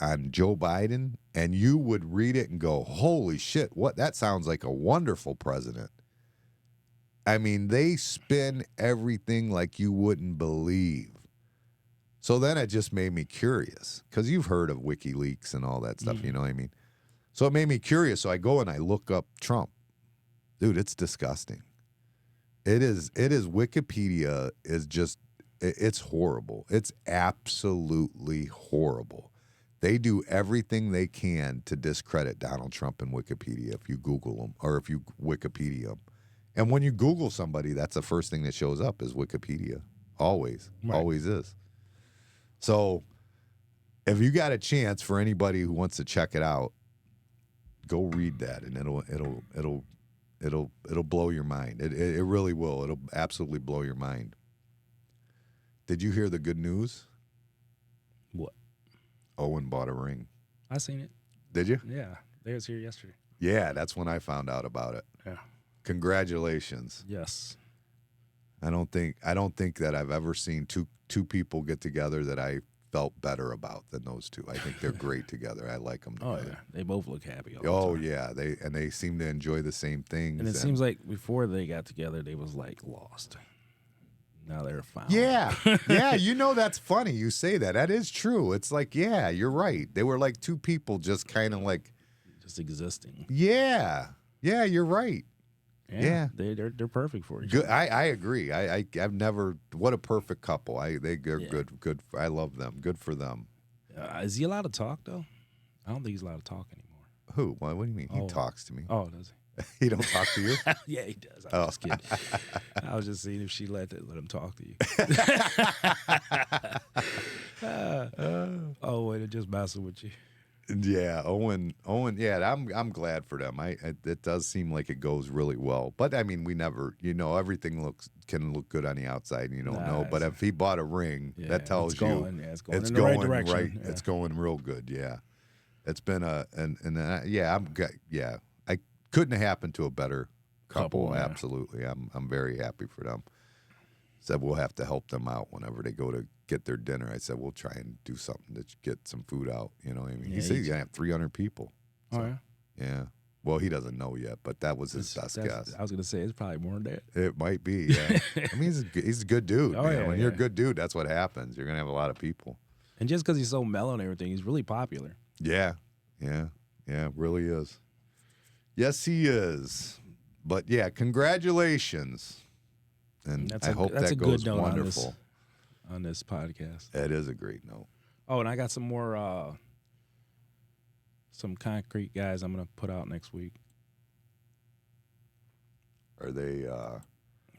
[SPEAKER 1] on Joe Biden, and you would read it and go, holy shit, what? That sounds like a wonderful president. I mean, they spin everything like you wouldn't believe. So then it just made me curious, because you've heard of WikiLeaks and all that stuff, you know what I mean? So it made me curious. So I go and I look up Trump. Dude, it's disgusting. It is Wikipedia is just, it's horrible. It's absolutely horrible. They do everything they can to discredit Donald Trump in Wikipedia if you Google them or if you Wikipedia them. And when you Google somebody, that's the first thing that shows up is Wikipedia. Always. Right. Always is. So if you got a chance for anybody who wants to check it out, go read that, and it'll blow your mind. It really will. It'll absolutely blow your mind. Did you hear the good news?
[SPEAKER 2] What?
[SPEAKER 1] Owen bought a ring.
[SPEAKER 2] I seen it.
[SPEAKER 1] Did you?
[SPEAKER 2] Yeah, they was here yesterday.
[SPEAKER 1] Yeah, that's when I found out about it.
[SPEAKER 2] Yeah.
[SPEAKER 1] Congratulations.
[SPEAKER 2] Yes.
[SPEAKER 1] I don't think that I've ever seen two people get together that I felt better about than those two. I think they're great together. I like them together.
[SPEAKER 2] Oh yeah, they both look happy.
[SPEAKER 1] All the time. Yeah, they seem to enjoy the same things.
[SPEAKER 2] And it seems like before they got together, they was like lost. Now they're found.
[SPEAKER 1] Yeah, yeah. You know, that's funny. You say that. That is true. It's like, yeah, you're right. They were like two people just kind of like
[SPEAKER 2] just existing.
[SPEAKER 1] Yeah, yeah. You're right. Yeah,
[SPEAKER 2] they're perfect for each
[SPEAKER 1] other.
[SPEAKER 2] Good.
[SPEAKER 1] I agree. I've never. What a perfect couple. They're good. Good. I love them. Good for them.
[SPEAKER 2] Is he allowed to talk though? I don't think he's allowed to talk anymore.
[SPEAKER 1] Who? What do you mean? He talks to me.
[SPEAKER 2] Oh, does he?
[SPEAKER 1] He don't talk to you?
[SPEAKER 2] Yeah, he does. I'm just kidding. I was just seeing if she let him talk to you. Owen, just messing with you.
[SPEAKER 1] Yeah, Owen. Yeah, I'm glad for them. It does seem like it goes really well. But I mean, we never, everything can look good on the outside, and you don't know. But if he bought a ring, that tells you
[SPEAKER 2] it's going in the right direction.
[SPEAKER 1] Right.
[SPEAKER 2] Yeah.
[SPEAKER 1] It's going real good. Yeah, it's been I couldn't have happened to a better couple.
[SPEAKER 2] Yeah.
[SPEAKER 1] Absolutely, I'm very happy for them. Said we'll have to help them out whenever they go to get their dinner. I said we'll try and do something to get some food out. You know what I mean? He said he's gonna have 300 people. So,
[SPEAKER 2] oh yeah.
[SPEAKER 1] Yeah. Well, he doesn't know yet, but that was his best guess.
[SPEAKER 2] I was gonna say it's probably more than that.
[SPEAKER 1] It might be. Yeah. I mean, he's a good dude.
[SPEAKER 2] Oh,
[SPEAKER 1] man.
[SPEAKER 2] yeah,
[SPEAKER 1] when you're a good dude, that's what happens. You're gonna have a lot of people.
[SPEAKER 2] And just because he's so mellow and everything, he's really popular.
[SPEAKER 1] Yeah. Really is. Yes, he is. But yeah, congratulations. And I hope that goes wonderful
[SPEAKER 2] on this podcast.
[SPEAKER 1] It is a great note.
[SPEAKER 2] Oh, and I got some more some concrete guys I'm gonna put out next week.
[SPEAKER 1] Are they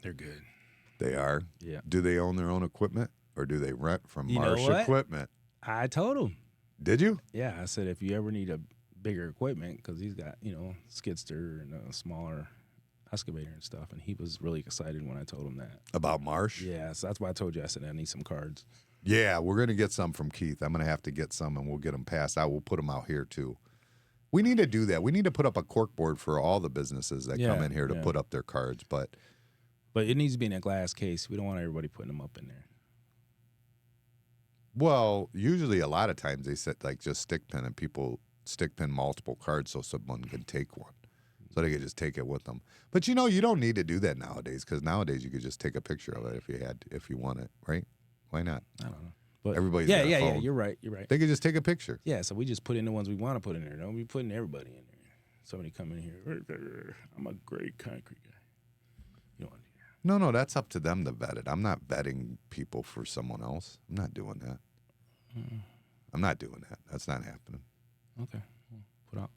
[SPEAKER 2] they're good.
[SPEAKER 1] They are?
[SPEAKER 2] Yeah.
[SPEAKER 1] Do they own their own equipment or do they rent from Marsh Equipment?
[SPEAKER 2] I told him.
[SPEAKER 1] Did you?
[SPEAKER 2] Yeah, I said if you ever need a bigger equipment, because he's got, skidster and a smaller excavator and stuff, and he was really excited when I told him that.
[SPEAKER 1] About Marsh?
[SPEAKER 2] Yeah, so that's why I told you. I said I need some cards.
[SPEAKER 1] Yeah, we're going to get some from Keith. I'm going to have to get some, and we'll get them passed out. We'll put them out here, too. We need to do that. We need to put up a cork board for all the businesses that come in here to put up their cards. But
[SPEAKER 2] it needs to be in a glass case. We don't want everybody putting them up in there.
[SPEAKER 1] Well, usually a lot of times they set like just stick pin, and people stick pin multiple cards so someone can take one. So they could just take it with them. But you don't need to do that nowadays, because nowadays you could just take a picture of it if you want it, right? Why not?
[SPEAKER 2] I don't know. But
[SPEAKER 1] everybody's got a phone.
[SPEAKER 2] You're right.
[SPEAKER 1] They could just take a picture.
[SPEAKER 2] Yeah, so we just put in the ones we want to put in there. Don't be putting everybody in there. Somebody come in here. I'm a great concrete guy. You don't want to do that.
[SPEAKER 1] No, that's up to them to vet it. I'm not vetting people for someone else. I'm not doing that. I'm not doing that. That's not happening.
[SPEAKER 2] Okay. Well, put out.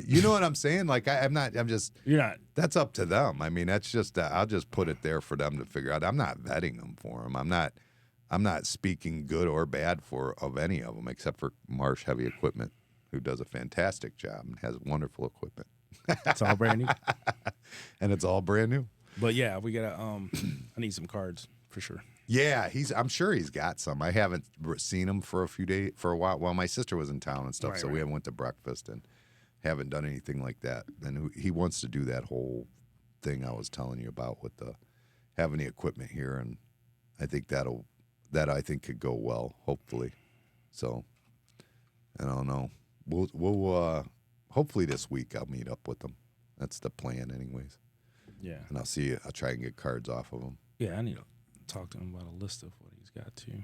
[SPEAKER 1] You know what I'm saying? Like I'm not. I'm just.
[SPEAKER 2] You're not.
[SPEAKER 1] That's up to them. I mean, that's just. I'll just put it there for them to figure out. I'm not vetting them for them. I'm not speaking good or bad of any of them, except for Marsh Heavy Equipment, who does a fantastic job and has wonderful equipment.
[SPEAKER 2] It's all brand new.
[SPEAKER 1] And it's all brand new.
[SPEAKER 2] But yeah, we gotta. I need some cards for sure.
[SPEAKER 1] Yeah, I'm sure he's got some. I haven't seen him for a while. Well, my sister was in town and stuff,
[SPEAKER 2] Right,
[SPEAKER 1] so we haven't went to breakfast and haven't done anything like that. And he wants to do that whole thing I was telling you about with having the equipment here, and I think that I think could go well, hopefully. So I don't know. We'll hopefully this week I'll meet up with them. That's the plan, anyways.
[SPEAKER 2] Yeah.
[SPEAKER 1] And I'll try and get cards off of him.
[SPEAKER 2] Yeah, I need to talk to him about a list of what he's got too.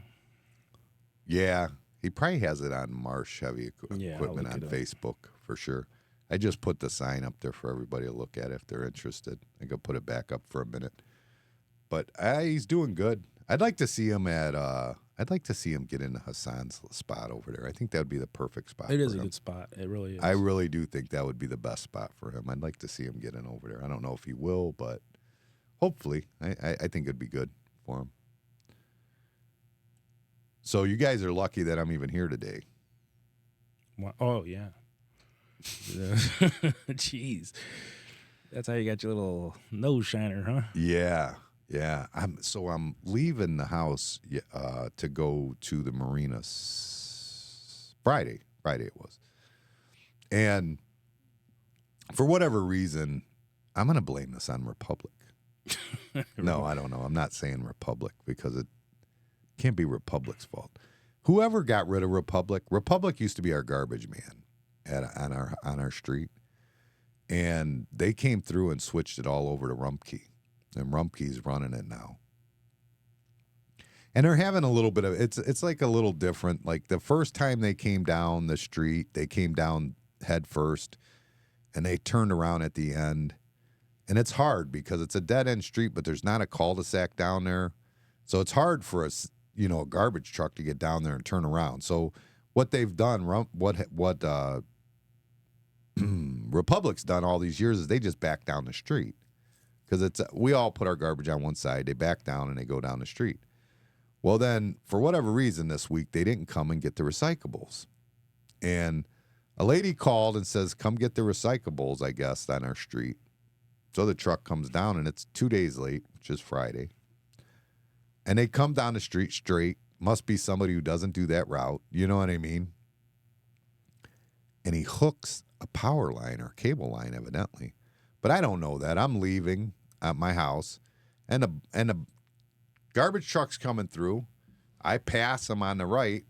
[SPEAKER 1] Yeah, he probably has it on Marsh Heavy
[SPEAKER 2] Yeah,
[SPEAKER 1] Equipment
[SPEAKER 2] I'll
[SPEAKER 1] on
[SPEAKER 2] look it up.
[SPEAKER 1] Facebook for sure. I just put the sign up there for everybody to look at if they're interested. I go put it back up for a minute. But he's doing good. I'd like to see him get into Hassan's spot over there. I think that would be the perfect spot.
[SPEAKER 2] It is
[SPEAKER 1] for
[SPEAKER 2] a
[SPEAKER 1] him.
[SPEAKER 2] good spot. It really is.
[SPEAKER 1] I really do think that would be the best spot for him. I'd like to see him get in over there. I don't know if he will, but hopefully. I think it'd be good for him. So you guys are lucky that I'm even here today.
[SPEAKER 2] Oh yeah. Jeez. That's how you got your little nose shiner, huh?
[SPEAKER 1] Yeah. I'm leaving the house to go to the marina Friday. Friday it was. And for whatever reason, I'm going to blame this on Republic. No, I don't know. I'm not saying Republic because it can't be Republic's fault. Whoever got rid of Republic used to be our garbage man on our street. And they came through and switched it all over to Rumpke. And Rumpke's running it now. And they're having a little bit of it's like a little different. Like the first time they came down the street, they came down head first and they turned around at the end. And it's hard because it's a dead end street, but there's not a cul-de-sac down there. So it's hard for a garbage truck to get down there and turn around. So what they've done, what Republic's done all these years is they just back down the street. Because we all put our garbage on one side, they back down and they go down the street. Well, then, for whatever reason this week, they didn't come and get the recyclables. And a lady called and says, come get the recyclables, I guess, on our street. So the truck comes down, and it's 2 days late, which is Friday. And they come down the street straight. Must be somebody who doesn't do that route. You know what I mean? And he hooks a power line or cable line, evidently. But I don't know that. I'm leaving at my house, and the garbage truck's coming through. I pass him on the right.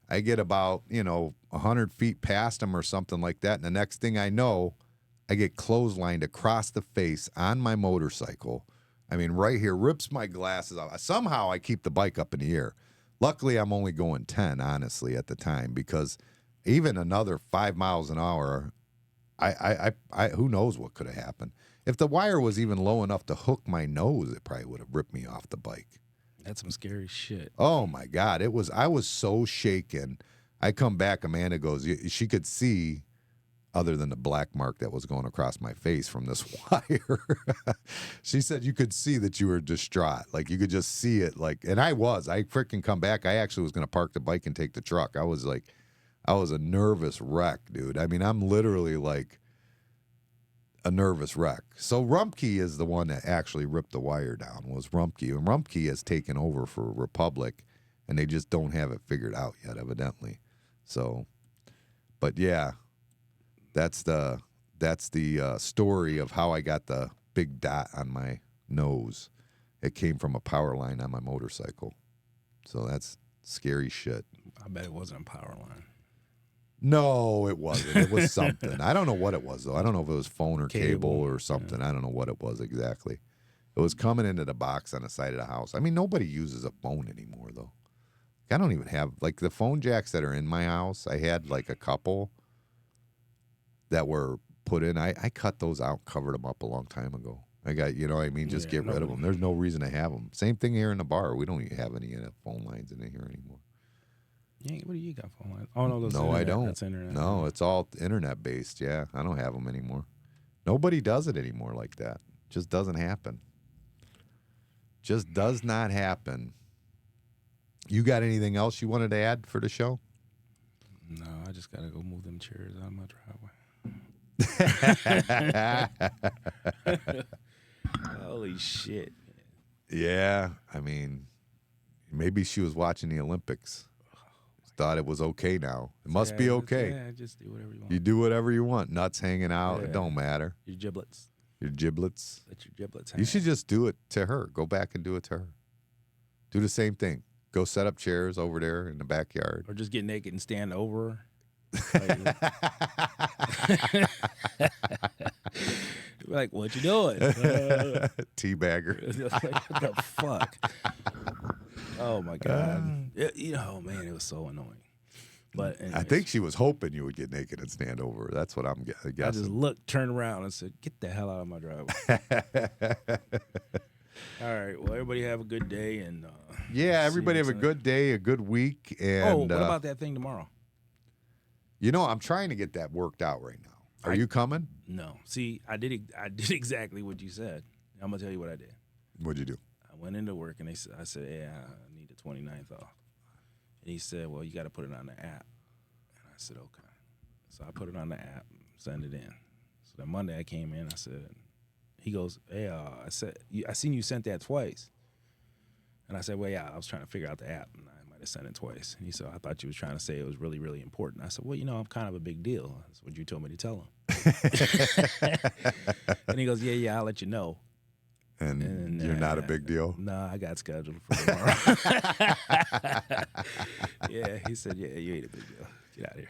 [SPEAKER 1] I get about 100 feet past him or something like that, and the next thing I know, I get clotheslined across the face on my motorcycle. I mean, right here, rips my glasses off. Somehow I keep the bike up in the air. Luckily, I'm only going 10, honestly, at the time, because even another 5 miles an hour, I who knows what could have happened. If the wire was even low enough to hook my nose, it probably would have ripped me off the bike.
[SPEAKER 2] That's some scary shit.
[SPEAKER 1] Oh my God. I was so shaken. I come back, Amanda goes, she could see, other than the black mark that was going across my face from this wire. She said you could see that you were distraught. Like you could just see it. And I freaking come back. I actually was going to park the bike and take the truck. I was a nervous wreck, dude. I mean, I'm literally like a nervous wreck. So Rumpke is the one that actually ripped the wire down, was Rumpke. And Rumpke has taken over for Republic, and they just don't have it figured out yet, evidently. So, but yeah, that's the story of how I got the big dot on my nose. It came from a power line on my motorcycle. So that's scary shit.
[SPEAKER 2] I bet it wasn't a power line.
[SPEAKER 1] No, it wasn't. It was something. I don't know what it was, though. I don't know if it was phone or cable or something. Yeah. I don't know what it was exactly. It was coming into the box on the side of the house. I mean, nobody uses a phone anymore, though. I don't even have, the phone jacks that are in my house. I had, a couple that were put in. I cut those out, covered them up a long time ago. I got, just get rid of them. There's no reason to have them. Same thing here in the bar. We don't even have any phone lines in here anymore.
[SPEAKER 2] Yeah, what do you got phone lines? Oh no, those
[SPEAKER 1] No, I
[SPEAKER 2] internet.
[SPEAKER 1] don't.
[SPEAKER 2] That's internet.
[SPEAKER 1] No, it's all internet based. Yeah, I don't have them anymore. Nobody does it anymore like that. Just doesn't happen. Just does not happen. You got anything else you wanted to add for the show?
[SPEAKER 2] No, I just gotta go move them chairs out of my driveway. Holy shit.
[SPEAKER 1] Yeah, I mean, maybe she was watching the Olympics. Thought it was okay now. It must be okay.
[SPEAKER 2] Yeah, just do whatever you want.
[SPEAKER 1] You do whatever you want. Nuts hanging out.
[SPEAKER 2] Yeah.
[SPEAKER 1] It don't matter.
[SPEAKER 2] Your giblets.
[SPEAKER 1] Your giblets.
[SPEAKER 2] Let your giblets hang.
[SPEAKER 1] You should just do it to her. Go back and do it to her. Do the same thing. Go set up chairs over there in the backyard.
[SPEAKER 2] Or just get naked and stand over her. Like, what you doing?
[SPEAKER 1] Teabagger.
[SPEAKER 2] Like, what the fuck? Oh my god! Man, it was so annoying. But anyways,
[SPEAKER 1] I think she was hoping you would get naked and stand over her. That's what I'm guessing.
[SPEAKER 2] I just looked, turned around, and said, "Get the hell out of my driveway." All right. Well, everybody have a good day, and
[SPEAKER 1] yeah, everybody have a good day, a good week, and
[SPEAKER 2] what about that thing tomorrow?
[SPEAKER 1] I'm trying to get that worked out right now. Are you coming?
[SPEAKER 2] No. See, I did exactly what you said. I'm gonna tell you what I did.
[SPEAKER 1] What'd you do?
[SPEAKER 2] I went into work and I said, "Yeah, I need the 29th off." And he said, "Well, you got to put it on the app." And I said, "Okay." So I put it on the app, send it in. So then Monday I came in. I said, he goes, "Hey, I seen you sent that twice." And I said, "Well, yeah, I was trying to figure out the app, and I might have sent it twice." And he said, "I thought you was trying to say it was really, really important." I said, "Well, I'm kind of a big deal. That's what you told me to tell him." And he goes, "Yeah, I'll let you know."
[SPEAKER 1] And you're not a big deal?
[SPEAKER 2] No, I got scheduled for tomorrow. Yeah, he said, "Yeah, you ain't a big deal. Get out of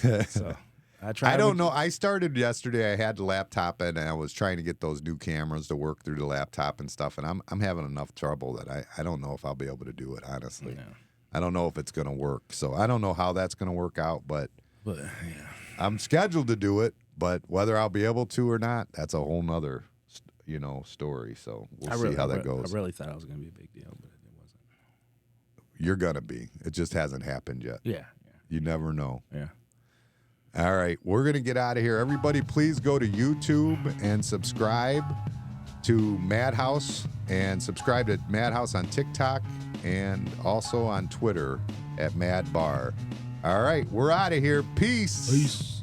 [SPEAKER 2] here." So
[SPEAKER 1] I don't know. I started yesterday. I had the laptop and I was trying to get those new cameras to work through the laptop and stuff. And I'm having enough trouble that I don't know if I'll be able to do it, honestly.
[SPEAKER 2] Yeah.
[SPEAKER 1] I don't know if it's going to work. So I don't know how that's going to work out, but
[SPEAKER 2] yeah.
[SPEAKER 1] I'm scheduled to do it. But whether I'll be able to or not, that's a whole nother, story. So we'll see how that goes.
[SPEAKER 2] I really thought it was going to be a big deal, but it wasn't.
[SPEAKER 1] You're going to be. It just hasn't happened yet.
[SPEAKER 2] Yeah.
[SPEAKER 1] You never know.
[SPEAKER 2] Yeah.
[SPEAKER 1] All right, we're going to get out of here. Everybody, please go to YouTube and subscribe to Madhouse and subscribe to Madhouse on TikTok and also on Twitter at Mad Bar. All right, we're out of here. Peace.
[SPEAKER 2] Peace.